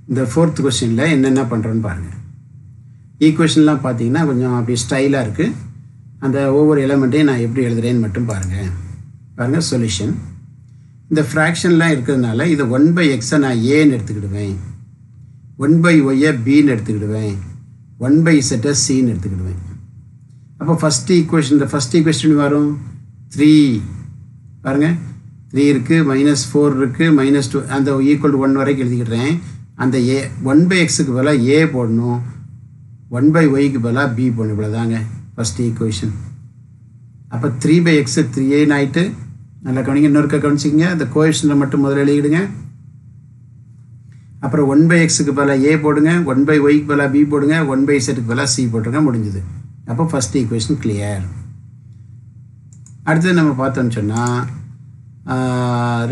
இந்த ஃபோர்த் கொஸ்டினில் என்னென்ன பண்ணுறோன்னு பாருங்கள். ஈக்குவேஷன்லாம் பார்த்தீங்கன்னா கொஞ்சம் அப்படி ஸ்டைலாக இருக்குது. அந்த ஒவ்வொரு எலமெண்ட்டையும் நான் எப்படி எழுதுறேன்னு மட்டும் பாருங்கள் சொல்யூஷன். இந்த ஃப்ராக்ஷன்லாம் இருக்கிறதுனால இதை 1/x நான் ஏன்னு எடுத்துக்கிடுவேன், 1/y பின்னு எடுத்துக்கிடுவேன், 1/z சின்னு எடுத்துக்கிடுவேன். அப்போ ஃபஸ்ட் ஈக்குவேஷன், இந்த ஃபஸ்ட் ஈக்குவேஷன் வரும் 3 பாருங்கள், 3 இருக்குது, -4 இருக்குது, -2 அந்த ஈக்குவல் டு 1 வரைக்கும் எழுதிக்கிடுறேன். அந்த ஏ 1/xக்கு பதிலாக ஏ போடணும், 1/yக்கு பதிலாக பி போடணும். இவ்வளோ தாங்க ஃபஸ்ட் ஈக்குவேஷன். அப்போ 3/x 3a ஆகிட்டு, நல்லா கவனிங்க, இன்னொருக்க கவனிச்சிங்க. அந்த கோஎஃபிஷியன்ட்டை மட்டும் முதல்ல எழுதிடுங்க. அப்புறம் 1/xக்கு பதிலாக ஏ போடுங்க, 1/yக்கு பதிலாக பி போடுங்க, 1/zக்கு பதிலாக சி போட்டுருங்க, முடிஞ்சுது. அப்போ ஃபஸ்ட் ஈக்குவேஷன் கிளியர். அடுத்தது நம்ம பார்த்தோம்னு சொன்னால்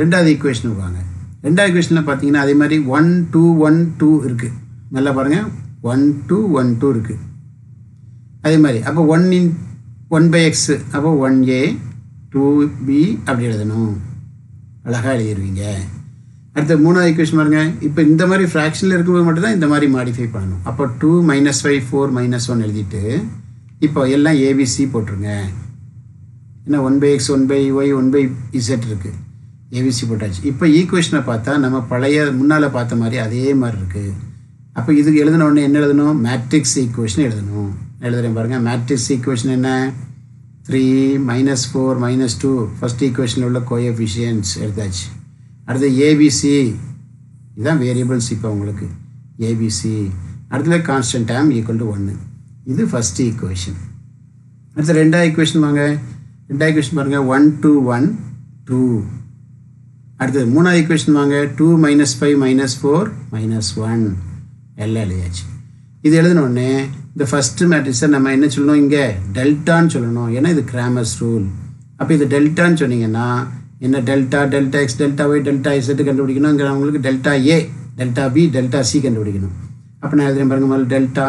ரெண்டாவது ஈக்குவேஷனுக்கு வாங்க. ரெண்டாவது ஈக்குவேஷனில் பார்த்தீங்கன்னா அதே மாதிரி 1 2 1 2 இருக்குது. நல்லா பாருங்கள், 1 2 1 2 இருக்குது. அதே மாதிரி அப்போ 1/x அப்போ 1a 2b அப்படி எழுதணும். அழகாக எழுதிடுவீங்க. அடுத்த மூணாவது ஈக்குவேஷன் பாருங்கள். இப்போ இந்த மாதிரி ஃப்ராக்ஷனில் இருக்கும்போது மட்டும்தான் இந்த மாதிரி மாடிஃபை பண்ணணும். அப்போ 2 -5 4 -1 எழுதிட்டு இப்போ எல்லாம் ஏபிசி போட்டுருங்க. ஏன்னா 1/x 1/y 1/z இருக்குது, ஏபிசி போட்டாச்சு. இப்போ ஈக்குவேஷனை பார்த்தா நம்ம பழைய முன்னால் பார்த்த மாதிரி அதே மாதிரி இருக்குது. அப்போ இதுக்கு எழுதின உடனே என்ன எழுதணும்? மேட்ரிக்ஸ் ஈக்குவேஷன் எழுதணும். எழுதுகிறேன் பாருங்கள். மேட்ரிக்ஸ் ஈக்குவேஷன் என்ன? 3 -4 -2 ஃபஸ்ட் ஈக்குவேஷனில் உள்ள கோஎஃபிஷியன்ட்ஸ் எடுத்தாச்சு. அடுத்து ஏபிசி, இதுதான் வேரியபிள்ஸ். இப்போ உங்களுக்கு ஏபிசி, அடுத்தது கான்ஸ்டன்ட் டேம் ஈக்குவல் டு 1. இது ஃபஸ்ட் ஈக்குவேஷன். அடுத்து ரெண்டாவது ஈக்குவேஷன் வாங்க. ரெண்டாவது ஈக்குவேஷன் பாருங்கள், 1 2 1 2. அடுத்தது மூணாவது ஈக்குவேஷன் வாங்க, 2 -5 -4 -1 எல்லாம் எழுதியாச்சு. இது எழுதின உடனே இந்த ஃபஸ்ட்டு மேட்ரிக்ஸை நம்ம என்ன சொல்லணும்? இங்கே டெல்டான்னு சொல்லணும். ஏன்னா இது கிராமர்ஸ் ரூல். அப்போ இது டெல்டான்னு சொன்னீங்கன்னா என்ன? Delta x delta y delta z கண்டுபிடிக்கணும். இங்கே அவங்களுக்கு டெல்டா ஏ டெல்டா பி டெல்டா சி கண்டுபிடிக்கணும். அப்போ நான் எழுதுறேன் பாருங்கள். முதல்ல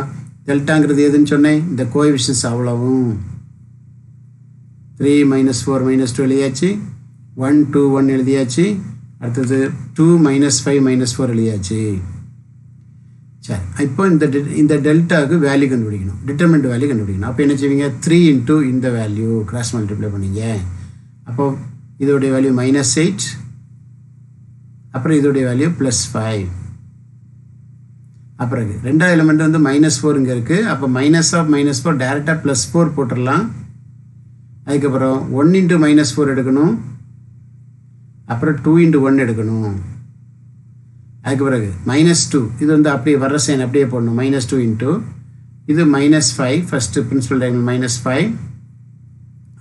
டெல்டாங்கிறது எதுன்னு சொன்னேன்? இந்த கோஎஃபிஷியன்ட்ஸ் அவ்வளவும். 3 -4 -2 எழுதியாச்சு, 1 2 1 எழுதியாச்சு, அடுத்தது 2 -5 -4 எழுதியாச்சு. சரி, இப்போ இந்த டெல்டாவுக்கு வேல்யூ கண்டுபிடிக்கணும், டிட்டர்மினன்ட் வேல்யூ கண்டுபிடிக்கணும். அப்போ என்ன செய்வீங்க? 3 × இந்த வேல்யூ கிராஸ் மல்டிப்ளை பண்ணீங்க. அப்போது இதோடைய வேல்யூ -8, அப்புறம் இதோடைய வேல்யூ +5. அப்புறம் ரெண்டாவது எலிமெண்ட் வந்து -4 இங்கே இருக்குது. அப்போ -4 டேரெக்டாக +4 போட்டுடலாம். அதுக்கப்புறம் 1 × -4 எடுக்கணும், அப்புறம் 2 × 1 எடுக்கணும். அதுக்கு பிறகு -2 இது வந்து அப்படியே வர்ற சைன் அப்படியே போடணும். -2 × இது -5 ஃபஸ்ட்டு பிரின்சிபல் டயகனல் -5,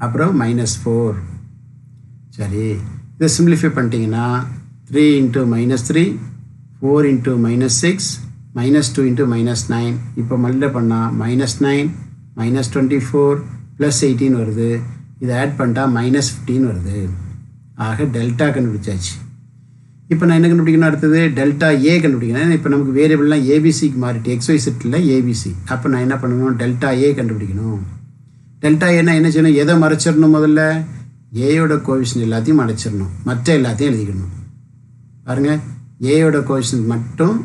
அப்புறம் -4. சரி, இதை சிம்பிளிஃபை பண்ணிட்டீங்கன்னா 3 × -3 4 × -6 -2 × -9. இப்போ மல்டிப்ளை பண்ணால் -9 -24 +18 வருது. இதை ஆட் பண்ணிட்டா -15 வருது. ஆக டெல்டா கண்டுபிடிச்சாச்சு. இப்போ நான் என்ன கண்டுபிடிக்கணும்? அடுத்தது டெல்டா ஏ கண்டுபிடிக்கணும். இப்போ நமக்கு வேரியபிள்லாம் ஏபிசிக்கு மாறிட்டு XYZ ஏபிசி. அப்போ நான் என்ன பண்ணணும்? டெல்டா ஏ கண்டுபிடிக்கணும். டெல்டா ஏன்னா என்ன செய்யணும்? எதை மறைச்சிடணும்? முதல்ல ஏயோட கோஎஃபிஷியன்ட் எல்லாத்தையும் மறைச்சிடணும், மற்ற எல்லாத்தையும் எழுதிக்கணும். பாருங்கள், ஏயோட கோஎஃபிஷியன்ட் மட்டும்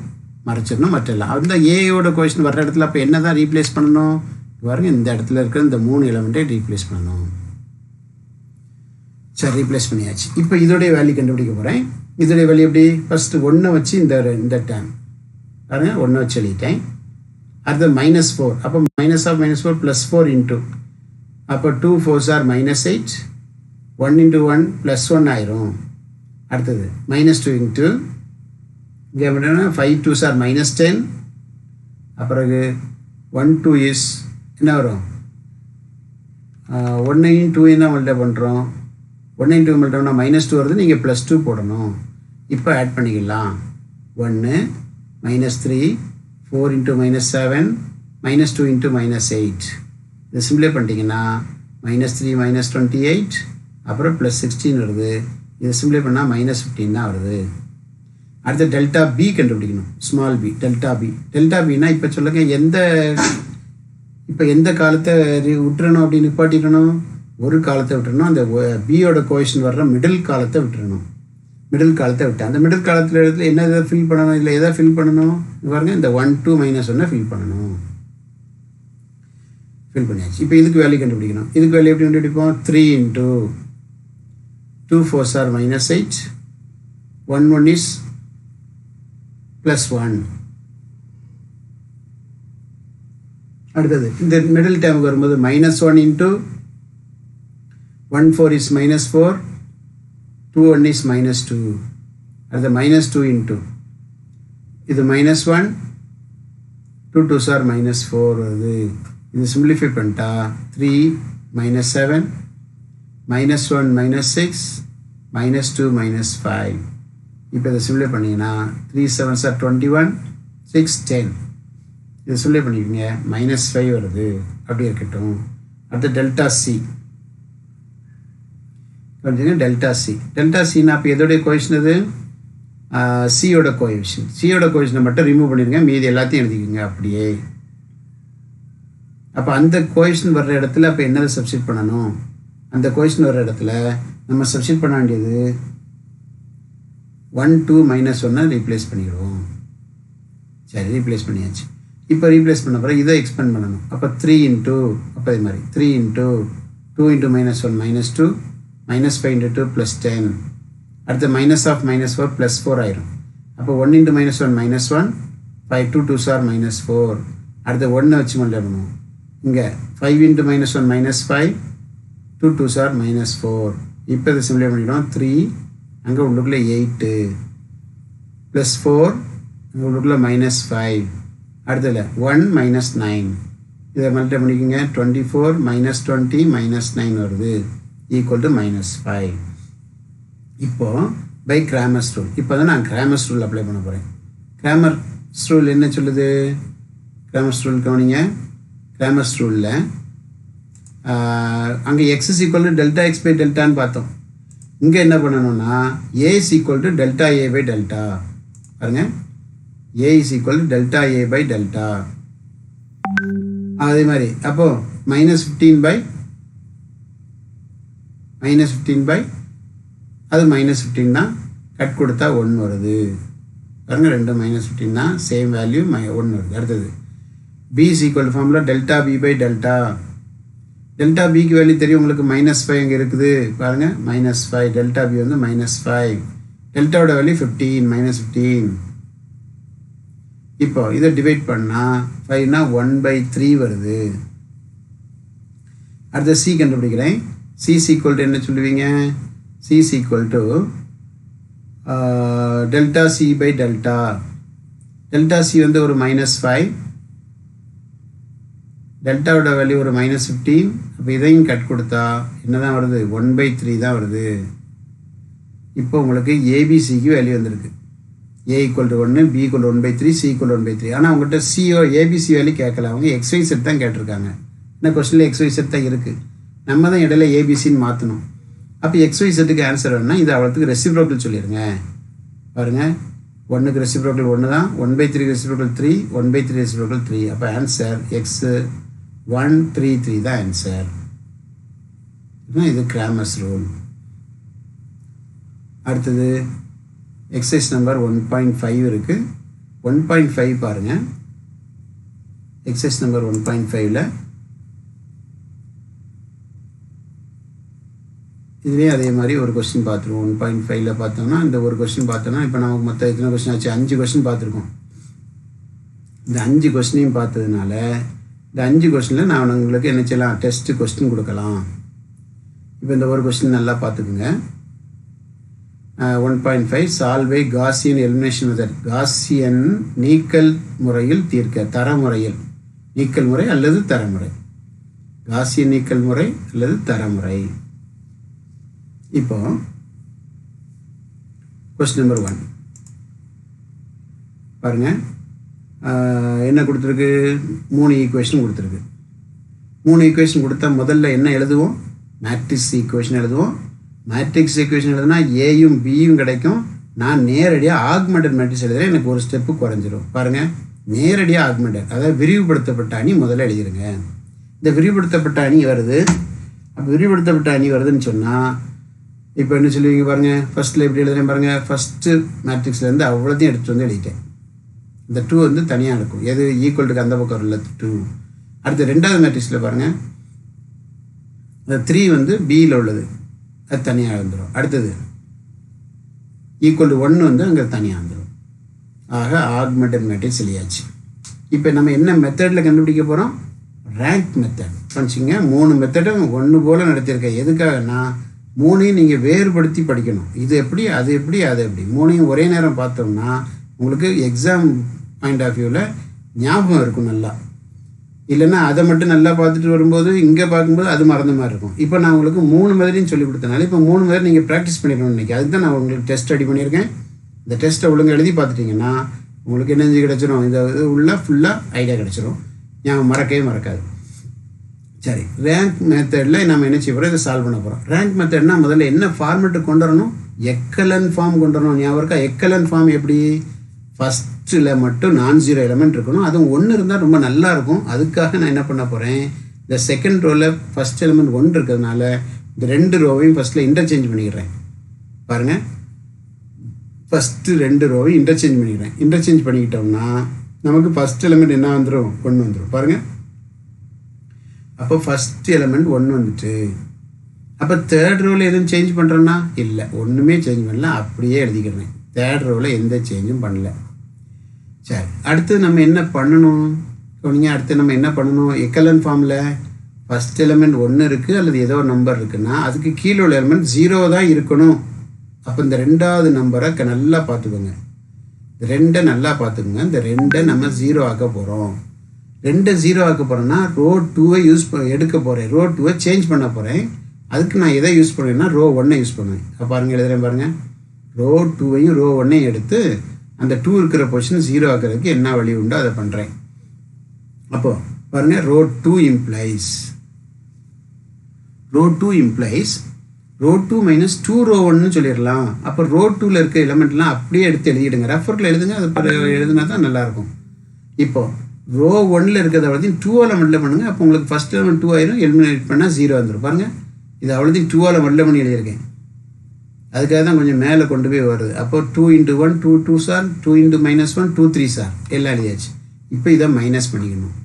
மறைச்சிடணும், மற்ற எல்லாம். அந்த ஏயோட கோஎஃபிஷியன்ட் வர்ற இடத்துல அப்போ என்ன தான் ரீப்ளேஸ் பண்ணணும்? பாருங்கள், இந்த இடத்துல இருக்கிற இந்த 3 எலிமெண்ட்டை ரீப்ளேஸ் பண்ணணும். சரி, ரீப்ளேஸ் பண்ணியாச்சு. இப்போ இதோடைய வேல்யூ கண்டுபிடிக்க போகிறேன். இதோடைய வேல்யூ எப்படி? ஃபஸ்ட்டு 1 வச்சு இந்த டேம் பாருங்கள், 1 வச்சு எழுதிட்டேன். அடுத்து -4. அப்போ -4 +4 × அப்போ 2 4s are -8, 1 × 1 +1 ஆயிரும். அடுத்தது -2 × இங்கே எப்படின்னா 5 2s are -10, அப்புறம் 1 2 இஸ் என்ன வரும்? 1ஐயும் 2ஐயும் தான் மல்டிப்ளை பண்ணுறோம். 1ஐயும் 2 மல்டிப்ளை பண்ணால் -2 வருது. நீங்கள் +2 போடணும். இப்போ ஆட் பண்ணிக்கலாம். 1 -3 4 × -7 -2 × -8. இது சிம்பிளை பண்ணிட்டீங்கன்னா -3 -28 அப்புறம் +16 வருது. இது சிம்பிளை பண்ணால் -15 தான் வருது. அடுத்து டெல்டா பி கண்டுபிடிக்கணும். Small B delta B. Delta பின்னா இப்போ சொல்லுங்கள், எந்த காலத்தை விட்டுறணும் அப்படின்னு நிப்பாட்டிடணும்? ஒரு காலத்தை விட்டுறணும். அந்த பியோட கோஎஃபிஷியன்ட் வர்ற மிடில் காலத்தை விட்டுறணும். மிடில் காலத்தை விட்டு அந்த மிடில் காலத்தில் இடத்துல என்ன எதை ஃபில் பண்ணணும்? இல்லை எதை ஃபில் பண்ணணும் பாருங்கள், இந்த 1 2 -1 ஃபில் பண்ணணும். ஃபில் பண்ணியாச்சு. இப்போ இதுக்கு வேல்யூ கண்டுபிடிக்கணும். இதுக்கு வேல்யூ எப்படி கண்டுபிடிப்போம்? 3 × 2 4s are -8 1 1 is +1. அடுத்தது இந்த மிடில் டேர்முக்கு வரும்போது -1 × 1 4 is -4 2 1 is -2. அடுத்த -2 × இது -1 2 2s are -4 வருது. இது சிம்பிளிஃபை பண்ணிட்டா 3 -7 -1 -6 -2 -5. இப்போ இதை சிம்பிளை பண்ணிங்கன்னா 3 7s are 21 6 10. இது சிம்பிளை பண்ணிக்கோங்க, -5 வருது. அப்படி இருக்கட்டும். அடுத்து டெல்டா சி கொஞ்சம் டெல்டா சி. டெல்டா சின்னா அப்போ எதோடைய கோஎஃபிஷியன்ட்? அது சியோட கோஎஃபிஷியன்ட். சியோட கோஎஃபிஷியன்ட் மட்டும் ரிமூவ் பண்ணிடுங்க, மீதி எல்லாத்தையும் எழுதிக்கோங்க அப்படியே. அப்போ அந்த கோஎஃபிஷியன்ட் வர்ற இடத்துல அப்போ என்னதை சப்ஸ்டிட் பண்ணணும்? அந்த கோஎஃபிஷியன்ட் வர்ற இடத்துல நம்ம சப்ஸ்டிட் பண்ண வேண்டியது 1 2 -1 ரீப்ளேஸ் பண்ணிடுவோம். சரி, ரீப்ளேஸ் பண்ணியாச்சு. இப்போ ரீப்ளேஸ் பண்ண பிறகு இதை எக்ஸ்பெண்ட் பண்ணணும். அப்போ 3 × அப்போ இது மாதிரி 3 × 2 × -1 -2 -5 × 2 +10. அடுத்து -4 +4 ஆயிரும். அப்போ 1 × -1 -1 5 2 2s are -4. அடுத்து 1 வச்சு மல்டிப்ளை பண்ணுவோம். இங்கே 5 × -1 -5 2 2s are -4. இப்போ இதை சிம்பிளை பண்ணிவிடும். 3 அங்கே உள்ளுக்குள்ளே 8 +4 அங்கே உள்ளுக்குள்ளே -5. அடுத்ததில் 1 -9. இதை மல்டிப்ளை பண்ணிக்கோங்க. 24 -20 -9 வருது ஈக்குவல் டு -5. இப்போது பை கிராமர்ஸ் ரூல். இப்போ தான் நான் கிராமர்ஸ் ரூல் அப்ளை பண்ண போகிறேன். கிராமர்ஸ் ரூல் என்ன சொல்லுது? கிராமர்ஸ் ரூல் கவனிங்க. கிராமர்ஸ் ரூலில் அங்கே x is equal to delta x by deltaன்னு பார்த்தோம். இங்கே என்ன பண்ணணும்னா a is equal to delta a by delta. பாருங்க, a is equal to delta a by delta. அதே மாதிரி அப்போது -15 by அது -15 தான். கட் கொடுத்தா 1 வருது. பாருங்க, ரெண்டும் -15 தான். சேம் வேல்யூ 1 வருது. அடுத்தது b is equal to formula delta b by delta. Delta பிக்கு வேல்யூ தெரியும் உங்களுக்கு. -5 இங்கே இருக்குது பாருங்கள், -5. டெல்டா பி வந்து -5. டெல்டாவோட வேல்யூ 15 -15. இப்போ இதை டிவைட் பண்ணால் 5னா 1/3 வருது. அடுத்த சி கண்டுபிடிக்கிறேன். சி ஈக்குவல் டு என்ன சொல்லுவீங்க? C equal to delta C by delta. Delta C வந்து ஒரு -5, டெல்டாவோட வேல்யூ ஒரு -15. அப்போ இதையும் கட் கொடுத்தா என்ன தான் வருது? 1/3 தான் வருது. இப்போ உங்களுக்கு ஏபிசிக்கு வேல்யூ வந்திருக்கு. a = 1, b = 1/3, c = 1/3. ஆனால் உங்கள்கிட்ட சிஓ ஏபிசி வேல்யூ கேட்கல. அவங்க XY செட் தான் கேட்டிருக்காங்க. ஏன்னா கொஸ்டினில் XY செட் தான் இருக்குது. நம்ம தான் இடையில ஏபிசின்னு மாற்றணும். அப்போ XY செட்டுக்கு ஆன்சர் வேணும்னா இது அவ்வளோத்துக்கு ரெசிப்ரோக்கல் சொல்லிடுங்க. பாருங்கள், 1க்கு ரெசிப்ரோக்கல் 1 தான், 1/3 ரெசிப்ரோக்கல் 3, 1/3 ரெசிப்ரோக்கல் 3. அப்போ ஆன்சர் X133 தான் ஆன்சர். இது கிராமர்ஸ் ரூல். அடுத்தது எக்ஸசைஸ் நம்பர் 1.5 இருக்குது. 1.5 பாருங்கள். எக்ஸசைஸ் நம்பர் 1.5ல் இதுவே அதே மாதிரி ஒரு கொஸ்டின் பார்த்துருவோம். 1.5ல் பார்த்தோம்னா இந்த ஒரு கொஸ்டின் பார்த்தோம்னா இப்போ நமக்கு மொத்தம் எத்தனை கொஸ்டின் ஆச்சு? 5 கொஸ்டின் பார்த்துருக்கோம். இந்த 5 கொஸ்டினையும் பார்த்ததுனால இந்த 5 கொஸ்டினில் நான் உங்களுக்கு என்ன செய்யலாம்? டெஸ்ட்டு கொஸ்டின் கொடுக்கலாம். இப்போ இந்த ஒரு கொஸ்டின் நல்லா பார்த்துக்குங்க. 1.5 சால்வை காசியன் எலிமினேஷன் மெத்தட். காசியன் நீக்கல் முறையில் தீர்க்க, தர முறையில். நீக்கல் முறை அல்லது தரமுறை. காசியன் நீக்கல் முறை அல்லது தரமுறை. இப்போ கொஸ்டின் நம்பர் 1 பாருங்க. என்ன கொடுத்துருக்கு? 3 ஈக்குவேஷன் கொடுத்துருக்கு. 3 ஈக்குவேஷன் கொடுத்தா முதல்ல என்ன எழுதுவோம்? மேட்ரிக்ஸ் ஈக்குவேஷன் எழுதுவோம். மேட்ரிக்ஸ் ஈக்குவேஷன் எழுதுனா ஏயும் பியும் கிடைக்கும். நான் நேரடியாக ஆக்மெண்டட் மேட்ரிக்ஸ் எழுதுறேன். எனக்கு ஒரு ஸ்டெப்பு குறைஞ்சிரும். பாருங்கள், நேரடியாக ஆக்மெண்டட், அதாவது விரிவுபடுத்தப்பட்ட அணி முதல்ல எழுதிடுங்க. இந்த விரிவுபடுத்தப்பட்ட அணி வருது. அப்போ விரிவுபடுத்தப்பட்ட அணி வருதுன்னு சொன்னால் இப்போ என்ன சொல்லுவீங்க பாருங்கள். ஃபஸ்ட்டில் எப்படி எழுதுறேன் பாருங்கள். ஃபஸ்ட்டு மேட்ரிக்ஸ்லேருந்து அவ்வளோத்தையும் எடுத்துகிட்டு வந்து எழுதிட்டேன். இந்த 2 வந்து தனியாக இருக்கும். எது ஈக்குவல்ட்டுக்கு அந்த பக்கம் உள்ள 2. அடுத்து ரெண்டாவது மேட்ரிக்ஸில் பாருங்கள், அந்த 3 வந்து பியில் உள்ளது, அது தனியாக வந்துடும். அடுத்தது ஈக்குவல் டு 1 வந்து அங்கே தனியாக வந்துடும். ஆக ஆக்மெண்டட் மேட்ரிக்ஸ் எழுதியாச்சு. இப்போ நம்ம என்ன மெத்தடில் கண்டுபிடிக்க போகிறோம்? Rank method. பண்ணிச்சிங்க. 3 மெத்தடும் ஒன்று போல் நடத்தியிருக்கேன். எதுக்காகனா 3ஐயும் நீங்கள் வேறுபடுத்தி படிக்கணும். இது எப்படி, அது எப்படி, அது எப்படி. 3ஐயும் ஒரே நேரம் பார்த்தோம்னா உங்களுக்கு எக்ஸாம் பாயிண்ட் ஆஃப் வியூவில் ஞாபகம் இருக்கும் நல்லா. இல்லைன்னா அதை மட்டும் நல்லா பார்த்துட்டு வரும்போது இங்கே பார்க்கும்போது அது மறந்த மாதிரி இருக்கும். இப்போ நான் உங்களுக்கு 3 மெத்தடையும் சொல்லி கொடுத்தனால இப்போ 3 மெத்தட் நீங்கள் ப்ராக்டிஸ் பண்ணிடணும் இன்றைக்கி. அதுக்கு தான் நான் உங்களுக்கு டெஸ்ட் ரெடி பண்ணியிருக்கேன். இந்த டெஸ்ட்டை ஒழுங்காக எழுதி பார்த்துட்டிங்கன்னா உங்களுக்கு என்ன கிடச்சிரும்? இந்த இது உள்ள ஃபுல்லாக ஐடியா கிடச்சிரும். ஞாபகம் மறக்கவே மறக்காது. சரி, ரேங்க் மெத்தடில் நம்ம என்ன செய்ய போகிறோம்? இதை சால்வ் பண்ண போகிறோம். ரேங்க் மெத்தட்னா முதல்ல என்ன ஃபார்மெட்டு கொண்டு வரணும்? எக்கலன் ஃபார்ம் கொண்டு வரணும். ஞாபகம் இருக்கா? எக்கலன் ஃபார்ம் எப்படி? ஃபஸ்ட்டில் மட்டும் நான்-0 எலமெண்ட் இருக்கணும். அதுவும் 1 இருந்தால் ரொம்ப நல்லாயிருக்கும். அதுக்காக நான் என்ன பண்ண போகிறேன்? இந்த செகண்ட் ரோவில் ஃபஸ்ட் எலமெண்ட் 1 இருக்கிறதுனால இந்த 2 ரோவையும் ஃபஸ்ட்டில் இன்டர்சேஞ்ச் பண்ணிக்கிறேன். பாருங்கள், ஃபஸ்ட்டு 2 ரோவையும் இன்டர்சேஞ்ச் பண்ணிக்கிறேன். இன்டர்சேஞ்ச் பண்ணிக்கிட்டோம்னா நமக்கு ஃபஸ்ட் எலமெண்ட் என்ன வந்துடும்? 1 வந்துடும். பாருங்கள், அப்போ ஃபஸ்ட் எலமெண்ட் 1 வந்துட்டு, அப்போ தேர்ட் ரோவில் எதுவும் சேஞ்ச் பண்ணுறேன்னா இல்லை, ஒன்றுமே சேஞ்ச் பண்ணல, அப்படியே எழுதிக்கிறேன். தேர்ட் ரோவில் எந்த சேஞ்சும் பண்ணல. சரி, அடுத்து நம்ம என்ன பண்ணணும்? அடுத்து நம்ம என்ன பண்ணணும்? எக்கலன் ஃபார்மில் ஃபஸ்ட் எலமெண்ட் 1 இருக்குது அல்லது ஏதோ ஒரு நம்பர் இருக்குன்னா அதுக்கு கீழே உள்ள எலமெண்ட் 0 தான் இருக்கணும். அப்போ இந்த 2வது நம்பரை நல்லா பார்த்துக்கோங்க. இந்த 2 நல்லா பார்த்துக்கோங்க. இந்த 2 நம்ம 0 ஆக்க போகிறோம். 2 0 ஆக்க போகிறேன்னா ரோ 2 எடுக்க போகிறேன். ரோ 2 சேஞ்ச் பண்ண போகிறேன். அதுக்கு நான் எதை யூஸ் பண்ணுவேன்னா ரோ 1 யூஸ் பண்ணுவேன். பாருங்கள், எழுதுகிறேன் பாருங்கள். ரோ 2ஐயும் ரோ 1ஐயும் எடுத்து அந்த 2 இருக்கிற பொசிஷன் 0 ஆக்கிறதுக்கு என்ன வழி உண்டோ அதை பண்ணுறேன். அப்போது பாருங்கள், row 2 implies row 2 minus 2 row 1ன்னு சொல்லிடலாம். அப்போ ரோ 2ல் இருக்க எலிமெண்ட்லாம் அப்படியே எடுத்து எழுதிடுங்க. ரெஃபரில் எழுதுங்க. அது எழுதுனா தான் நல்லாயிருக்கும். இப்போது ரோ 1ல் இருக்கிறத அவ்வளோத்தையும் 2ஆல் மல்டிப்ளை பண்ணுங்கள். அப்போ உங்களுக்கு ஃபஸ்ட் எலமெண்ட் 2 ஆயிரும். எலிமினேட் பண்ணால் 0 வந்துடும். பாருங்கள், இது அவ்வளோத்தையும் 2ஆல் மல்டிப்ளை பண்ணி எழுதியிருக்கேன். அதுக்காக தான் கொஞ்சம் மேலே கொண்டு போய் வருது. அப்போ 2 × 1 2 2s 2 × -1 2 3s எல்லாம் எழுதியாச்சு. இப்போ இதை மைனஸ் பண்ணிக்கணும்.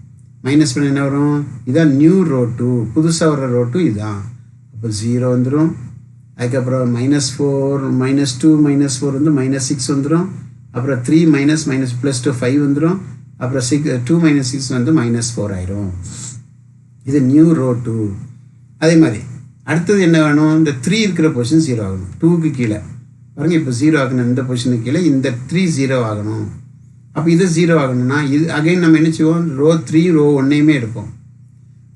மைனஸ் பண்ண என்ன வரும்? இதான் நியூ ரோ 2, புதுசாக வர்ற ரோ 2 இதுதான். அப்போ 0 வந்துடும். அதுக்கப்புறம் -4 -2 -4 வந்து -6 வந்துடும். அப்புறம் 3 -2 5 வந்துடும். அப்புறம் 2 - 6 வந்து -4 ஆயிரும். இது நியூ ரோ 2. அதே மாதிரி அடுத்தது என்ன வேணும்? இந்த 3 இருக்கிற பொசிஷன் 0 ஆகணும். 2க்கு கீழே பாருங்கள், இப்போ 0 ஆகணும். இந்த பொசிஷனுக்கு கீழே இந்த 3 0 ஆகணும். அப்போ இது 0 ஆகணும்னா இது அகைன் நம்ம என்ன செய்வோம்? ரோ 3 ரோ 1ஐயுமே எடுப்போம்.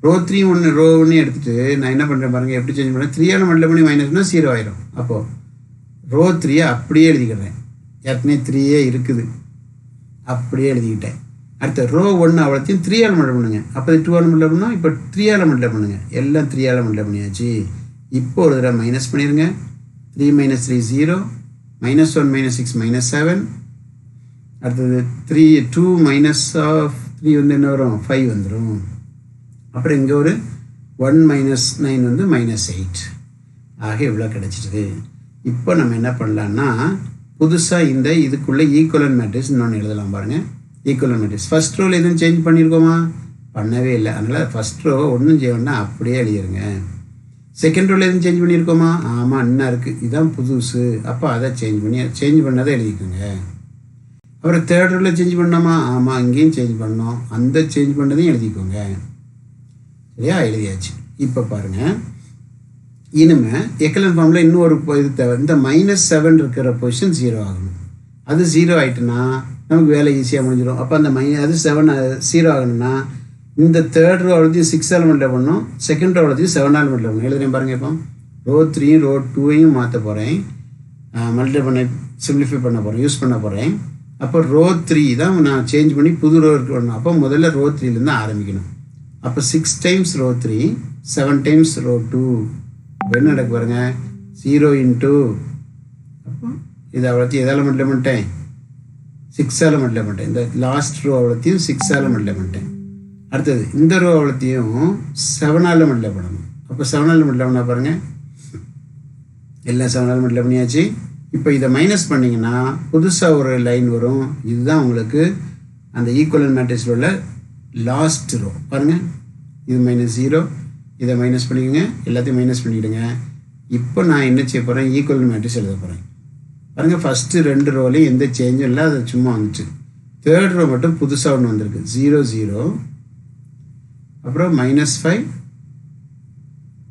ரோ 3 1 ரோ 1 எடுத்துகிட்டு நான் என்ன பண்ணுறேன் பாருங்கள், எப்படி சேஞ்ச் பண்ணுறேன்? 3ஆல் மல்டிப்ளை பண்ணி மைனஸ்னால் 0 ஆயிரும். அப்போது ரோ 3ஐ அப்படியே எழுதிக்கிறேன். ஏற்கனவே 3ஏ இருக்குது, அப்படியே எழுதிக்கிட்டேன். அடுத்த ரோ 1 அவ்வளோத்தையும் 3ஆல் மல்டிப்ளை பண்ணுங்க. அப்போ 2ஆல் மல்டிப்ளை பண்ணால் இப்போ 3ஆல் மல்டிப்ளை பண்ணுங்கள். எல்லாம் 3ஆல் மல்டிப்ளை பண்ணியாச்சு. இப்போ ஒரு தடவை மைனஸ் பண்ணிடுங்க. 3 - 3 0, -1 -6 -7. அடுத்தது 2 -3 வந்து என்ன வரும்? 5 வந்துடும். அப்புறம் இங்கே ஒரு 1 - 9 வந்து -8. ஆக இவ்வளோ கிடச்சிடுது. இப்போ நம்ம என்ன பண்ணலான்னா புதுசாக இந்த இதுக்குள்ளே ஈக்குவலன் மேட்ரிக்ஸ் இன்னொன்று எழுதலாம். பாருங்கள், ஈக்குவலன் மேட்ரிக்ஸ் ஃபஸ்ட் ரோவில் எதுவும் சேஞ்ச் பண்ணியிருக்கோமா? பண்ணவே இல்லை. அதனால் ஃபஸ்ட் ரோ ஒன்றும் செய்ய வேண்டாம், அப்படியே எழுதிருங்க. செகண்ட் ரோவில் எதுவும் சேஞ்ச் பண்ணியிருக்கோமா? ஆமாம், இன்னும் இருக்குது. இதுதான் புதுசு. அப்போ அதை சேஞ்ச் பண்ணதை எழுதிக்கோங்க. அப்புறம் தேர்ட் ரோவில் சேஞ்ச் பண்ணோமா? ஆமாம், இங்கேயும் சேஞ்ச் பண்ணோம். அந்த சேஞ்ச் பண்ணதையும் எழுதிக்கோங்க. சரியா? எழுதியாச்சு. இப்போ பாருங்கள், இனிமேல் எக்கலன் ஃபார்மில் இன்னும் ஒரு இது தேவை. இந்த -7 இருக்கிற பொசிஷன் 0 ஆகணும். அது 0 ஆகிட்டுன்னா நமக்கு வேலை ஈஸியாக முடிஞ்சிடும். அப்போ அந்த அது 7 0 ஆகணும்னா இந்த தேர்ட் ரோ அவ்வளோத்தையும் 6ஆல் மல்டிப்ளை பண்ணணும், செகண்ட் ரோ அவ்வளோத்தையும் 7ஆல் மல்டிப்ளை பண்ணணும். எழுதுறேன் பாருங்கள். இப்போ ரோ 3 ரோ 2ஐயும் மாற்ற போகிறேன், மல்டிப்ளை பண்ண சிம்பிளிஃபை பண்ண போகிறேன், யூஸ் பண்ண போகிறேன். அப்போ ரோ 3 தான் நான் சேஞ்ச் பண்ணி புது ரோ இருக்கணும். அப்போ முதல்ல ரோ 3லேருந்து ஆரம்பிக்கணும். அப்போ 6 டைம்ஸ் ரோ 3, 7 டைம்ஸ் ரோ 2. என்ன நடக்க பாருங்கள், 0 இன்ட்டு, அப்போ இது அவ்வளோத்தையும் எதால் மல்டிப்ளை பண்ணிட்டேன், 6ஆல் மல்டிப்ளை பண்ணிட்டேன். இந்த லாஸ்ட் ரோ அவ்வளோத்தையும் 6ஆல் மல்டிப்ளை பண்ணிட்டேன். அடுத்தது இந்த ரோ அவ்வளோத்தையும் 7ஆல் மல்டிப்ளை பண்ணணும். அப்போ 7ஆல் மல்டிப்ளை பண்ணால் பாருங்கள், எல்லாம் 7ஆல் மல்டிப்ளை பண்ணியாச்சு. இப்போ இதை மைனஸ் பண்ணிங்கன்னா புதுசாக ஒரு லைன் வரும். இதுதான் உங்களுக்கு அந்த ஈக்குவலன்ட் மேட்ரிக்ஸில் உள்ள லாஸ்ட் ரோ. பாருங்கள், இது -0, இதை மைனஸ் பண்ணிக்கோங்க, எல்லாத்தையும் மைனஸ் பண்ணிக்கிடுங்க. இப்போ நான் என்ன செய்ய போகிறேன், ஈக்குவலன்ட் மேட்ரிக்ஸ் எழுத போகிறேன். பாருங்கள், ஃபஸ்ட்டு 2 ரோலையும் எந்த சேஞ்சும் இல்லை, அது சும்மா வந்துச்சு. தேர்ட் ரோ மட்டும் புதுசாக ஒன்று வந்திருக்கு, 0 0, அப்புறம் -5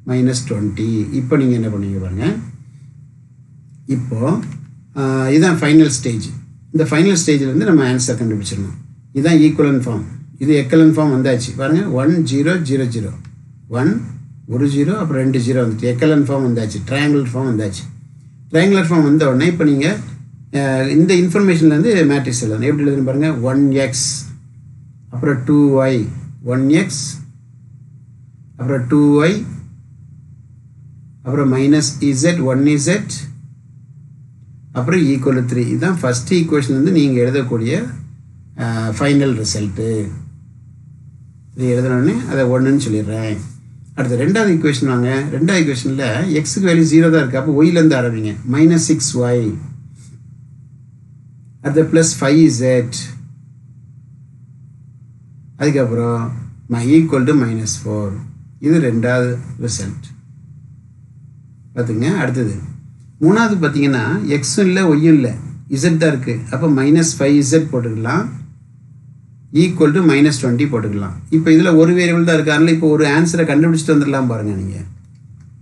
-20. இப்போ நீங்கள் என்ன பண்ணுவீங்க பாருங்கள், இப்போது இதுதான் ஃபைனல் ஸ்டேஜ். இந்த ஃபைனல் ஸ்டேஜிலேருந்து நம்ம ஆன்சர் கண்டுபிடிச்சிடணும். இதுதான் ஈக்குவலன்ட் ஃபார்ம். இது எக்கலன் ஃபார்ம் வந்தாச்சு. பாருங்கள், 1 0 0 0, 1 ஒரு 0, அப்புறம் 2 0 வந்துச்சு. எக்கலன் ஃபார்ம் வந்தாச்சு, ட்ரையாங்குலர் ஃபார்ம் வந்தாச்சு. ட்ரையாங்குலர் ஃபார்ம் வந்த உடனே இப்போ நீங்கள் இந்த இன்ஃபர்மேஷன்லேருந்து மேட்ரிக்ஸ் எழுதணும். எப்படி எழுதுன்னு பாருங்கள், 1x, அப்புறம் 2y, 1x, அப்புறம் 2y, அப்புறம் -z, 1z, அப்புறம் ஈக்குவல் 3. இதுதான் ஃபஸ்ட்டு ஈக்குவேஷன்லேருந்து நீங்கள் எழுதக்கூடிய ஃபைனல் ரிசல்ட்டு. இது எழுதணுன்னே அதை 1ன்னு சொல்லிடுறேன். அடுத்து ரெண்டாவது ஈக்குவேஷன் வாங்க. ரெண்டாவது ஈக்குவேஷனில் எக்ஸுக்கு வேல்யூ 0 தான் இருக்குது. அப்போ ஒய்லேருந்து ஆரம்பிங்க, -6y, அடுத்து +5z, அதுக்கப்புறம் ஈக்குவல் டு -4. இது ரெண்டாவது ரிசல்ட் பார்த்துங்க. அடுத்தது மூணாவது பார்த்தீங்கன்னா எக்ஸும் இல்லை ஒய்யும் இல்லை, இசட் தான் இருக்குது. அப்போ -5z போட்டுக்கலாம், ஈக்குவல் டு -20 போட்டுக்கலாம். இப்போ இதில் ஒரு வேரியபிள் தான் இருக்குது, அதனால் இப்போ ஒரு ஆன்சரை கண்டுபிடிச்சிட்டு வந்துடலாம் பாருங்கள். நீங்கள்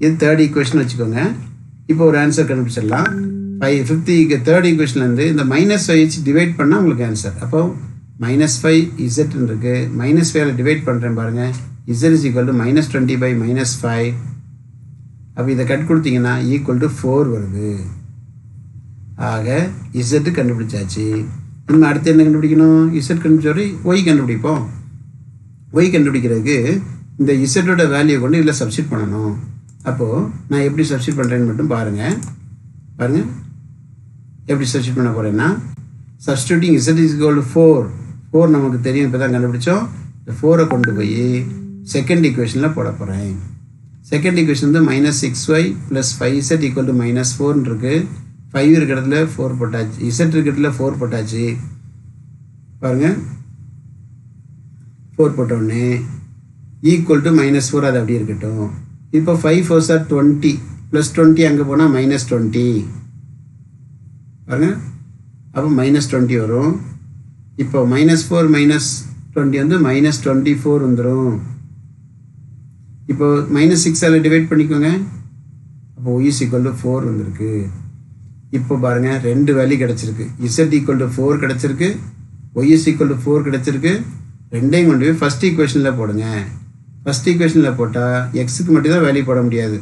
இது தேர்ட் ஈக்குவேஷன் வச்சுக்கோங்க. இப்போ ஒரு ஆன்சர் கண்டுபிடிச்சிடலாம். ஃபிஃப்த் தேர்ட் ஈக்குவேஷன்லேருந்து இந்த -5 டிவைட் பண்ணால் உங்களுக்கு ஆன்சர். அப்போ -5z இருக்குது, -5 டிவைட் பண்ணுறேன் பாருங்கள். z is equal to -20/-5. அப்போ இதை கட் கொடுத்தீங்கன்னா ஈக்குவல் டு 4 வருது. ஆக இசட்டு கண்டுபிடிச்சாச்சு. இன்னும் அடுத்து என்ன கண்டுபிடிக்கணும், இசட் கண்டுபிடிச்சோட ஒய் கண்டுபிடிப்போம். ஒய் கண்டுபிடிக்கிறதுக்கு இந்த இசட்டோட வேல்யூ கொண்டு இதில் சப்ஸ்டிட் பண்ணணும். அப்போது நான் எப்படி சப்ஸ்டிட் பண்ணுறேன்னு மட்டும் பாருங்கள். எப்படி சப்ஸ்டிட் பண்ண போகிறேன்னா, substituting Z is equal to 4 நமக்கு தெரியும், இப்போ தான் கண்டுபிடிச்சோம். இந்த 4 கொண்டு போய் செகண்ட் ஈக்குவேஷனில் போட போகிறேன். செகண்ட் ஈக்குவேஷன் வந்து -6y + 5z = -4 இருக்குது. 5 இருக்கிற இடத்துல 4 போட்டாச்சு, இசட் இருக்கிற இடத்துல 4 போட்டாச்சு. பாருங்கள், 4 போட்டோடனே ஈக்குவல் டு -4, அது அப்படியே இருக்கட்டும். இப்போ 5 4s are 20, +20 அங்கே போனால் -20. பாருங்கள், அப்போ -20 வரும். இப்போ -4 -20 வந்து -24 வந்துடும். இப்போ -6ஆல் டிவைட் பண்ணிக்கோங்க. அப்போ y = 4 வந்திருக்கு. இப்போ பாருங்கள், 2 வேல்யூ கிடச்சிருக்கு. z = 4 கிடச்சிருக்கு, y = 4 கிடச்சிருக்கு. ரெண்டையும் கொண்டு போய் ஃபஸ்ட் ஈக்குவேஷனில் போடுங்க. ஃபஸ்ட் ஈக்குவேஷனில் போட்டால் எக்ஸுக்கு மட்டும் தான் வேல்யூ போட முடியாது.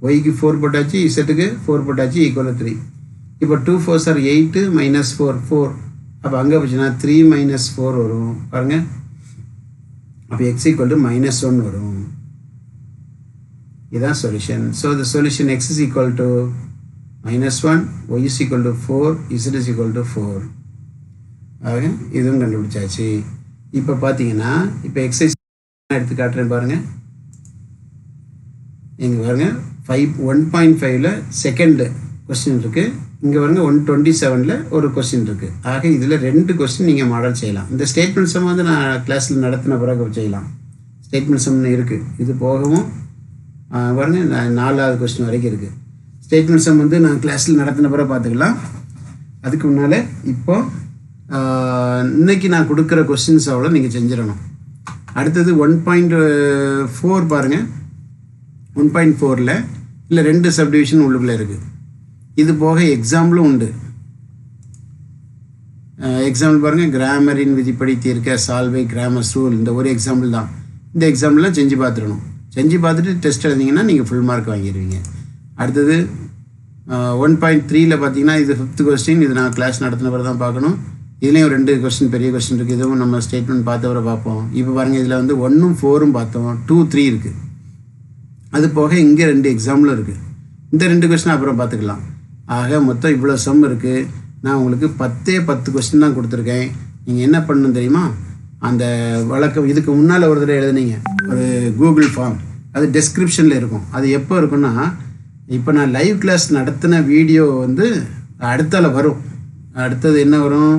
ஒய்க்கு 4 போட்டாச்சு, இசட்டுக்கு 4 போட்டாச்சு, ஈக்குவல் 3. இப்போ 2 4s are 8 -4 4. அப்போ அங்கே போச்சுன்னா 3 -4 வரும். பாருங்கள், அப்போ x = -1 வரும். இதுதான் solution. So the solution x is equal to -1, y is equal to 4, z is equal to 4. ஆக இதுவும் கண்டுபிடிச்சாச்சு. இப்போ பார்த்தீங்கன்னா, இப்போ எக்ஸைஸ் எடுத்து காட்டுறேன் பாருங்கள். இங்கே பாருங்கள், 1.5ல் செகண்ட் கொஸ்டின் இருக்குது. இங்கே பாருங்கள் 127ல் ஒரு கொஸ்டின் இருக்குது. ஆக இதில் 2 கொஸ்டின் நீங்கள் மாடல் செய்யலாம். இந்த ஸ்டேட்மெண்ட் சம் வந்து நான் கிளாஸில் நடத்தின பிறகு செய்யலாம். ஸ்டேட்மெண்ட் சம்னு இருக்குது. இது போகவும் பாருங்கள் 4வது கொஸ்டின் வரைக்கும் இருக்குது. ஸ்டேட்மெண்ட் சம் வந்து நான் கிளாஸில் நடத்தின பிறகு பார்த்துக்கலாம். அதுக்கு முன்னால் இப்போது இன்றைக்கி நான் கொடுக்குற கொஸ்டின்ஸ் அவ்வளோ நீங்கள் செஞ்சிடணும். அடுத்தது 1.4 பாருங்கள். 1.4ல் இல்லை 2 சப்டிவிஷன் உள்ளுக்குள்ளே இருக்குது. இது போக எக்ஸாம்பிளும் உண்டு. எக்ஸாம்பிள் பாருங்கள், கிராமரின் விதிப்படி தீர்க்க சால்வை கிராமர்ஸ் ரூல். இந்த ஒரு எக்ஸாம்பிள் தான். இந்த எக்ஸாமில் செஞ்சு பார்த்துடணும். செஞ்சு பார்த்துட்டு டெஸ்ட் எழுதிங்கன்னா நீங்கள் ஃபுல் மார்க் வாங்கிடுவீங்க. அடுத்தது 1.3ல் பார்த்தீங்கன்னா இது 5th கொஸ்டின். இது நான் கிளாஸ் நடத்தின பிறகு தான் பார்க்கணும். இதுலேயும் 2 கொஸ்டின் பெரிய கொஸ்டின் இருக்குது. இதுவும் நம்ம ஸ்டேட்மெண்ட் பார்த்தவரை பார்ப்போம். இப்போ பாருங்கள், இதில் வந்து 1ம் 4ம் பார்த்தோம், 2, 3 இருக்குது. அது போக இங்கே 2 எக்ஸாம்பிளும் இருக்குது. இந்த 2 கொஸ்டின் அப்புறம் பார்த்துக்கலாம். ஆக மொத்தம் இவ்வளோ சம் இருக்குது. நான் உங்களுக்கு 10 கொஸ்டின் தான் கொடுத்துருக்கேன். நீங்கள் என்ன பண்ணணும் தெரியுமா? அந்த வழக்கம் இதுக்கு முன்னால் ஒரு தடவை எழுதுனீங்க ஒரு கூகுள் ஃபார்ம், அது டெஸ்கிரிப்ஷனில் இருக்கும். அது எப்போ இருக்குன்னா, இப்போ நான் லைவ் கிளாஸ் நடத்தின வீடியோ வந்து அடுத்தால வரும். அடுத்தது என்ன வரும்?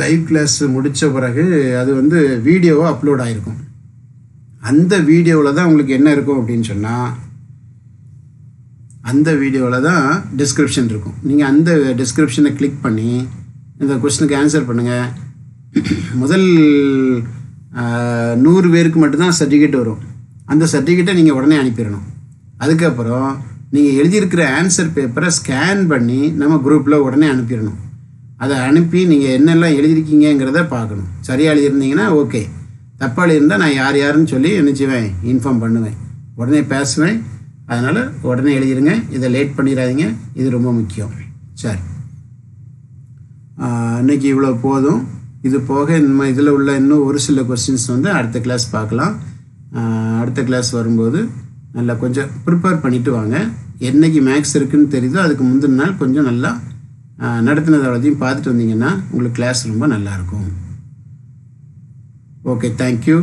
லைவ் கிளாஸ் முடித்த பிறகு அது வந்து வீடியோவாக அப்லோட் ஆகிருக்கும். அந்த வீடியோவில் தான் உங்களுக்கு என்ன இருக்கும் அப்படின்னு சொன்னால், அந்த வீடியோவில் தான் டிஸ்கிரிப்ஷன் இருக்கும். நீங்கள் அந்த டிஸ்கிரிப்ஷனை கிளிக் பண்ணி இந்த கொஸ்டினுக்கு ஆன்சர் பண்ணுங்கள். முதல் 100 பேருக்கு மட்டும்தான் சர்டிஃபிகேட் வரும். அந்த சர்டிஃபிகேட்டை நீங்கள் உடனே அனுப்பிடணும். அதுக்கப்புறம் நீங்கள் எழுதியிருக்கிற ஆன்சர் பேப்பரை ஸ்கேன் பண்ணி நம்ம குரூப்பில் உடனே அனுப்பிடணும். அதை அனுப்பி நீங்கள் என்னெல்லாம் எழுதியிருக்கீங்கிறத பார்க்கணும். சரியாக எழுதியிருந்தீங்கன்னா ஓகே, தப்பாக எழுதியிருந்தால் நான் யார் யாருன்னு சொல்லி நினச்சிவேன், இன்ஃபார்ம் பண்ணுவேன், உடனே பேசுவேன். அதனால் உடனே எழுதிடுங்க. இதை லேட் பண்ணிடாதீங்க, இது ரொம்ப முக்கியம். சரி, இன்றைக்கி இவ்வளோ போதும். இது போக நம்ம இதில் உள்ள இன்னும் ஒரு சில கொஸ்டின்ஸ் வந்து அடுத்த கிளாஸ் பார்க்கலாம். அடுத்த கிளாஸ் வரும்போது நல்லா கொஞ்சம் ப்ரிப்பேர் பண்ணிவிட்டு வாங்க. என்றைக்கு மேக்ஸ் இருக்குதுன்னு தெரியுதோ அதுக்கு முந்தின நாள் கொஞ்சம் நல்லா நடத்தினது அவ்வளோத்தையும் பார்த்துட்டு வந்தீங்கன்னா உங்களுக்கு கிளாஸ் ரொம்ப நல்லாயிருக்கும். Okay, thank you.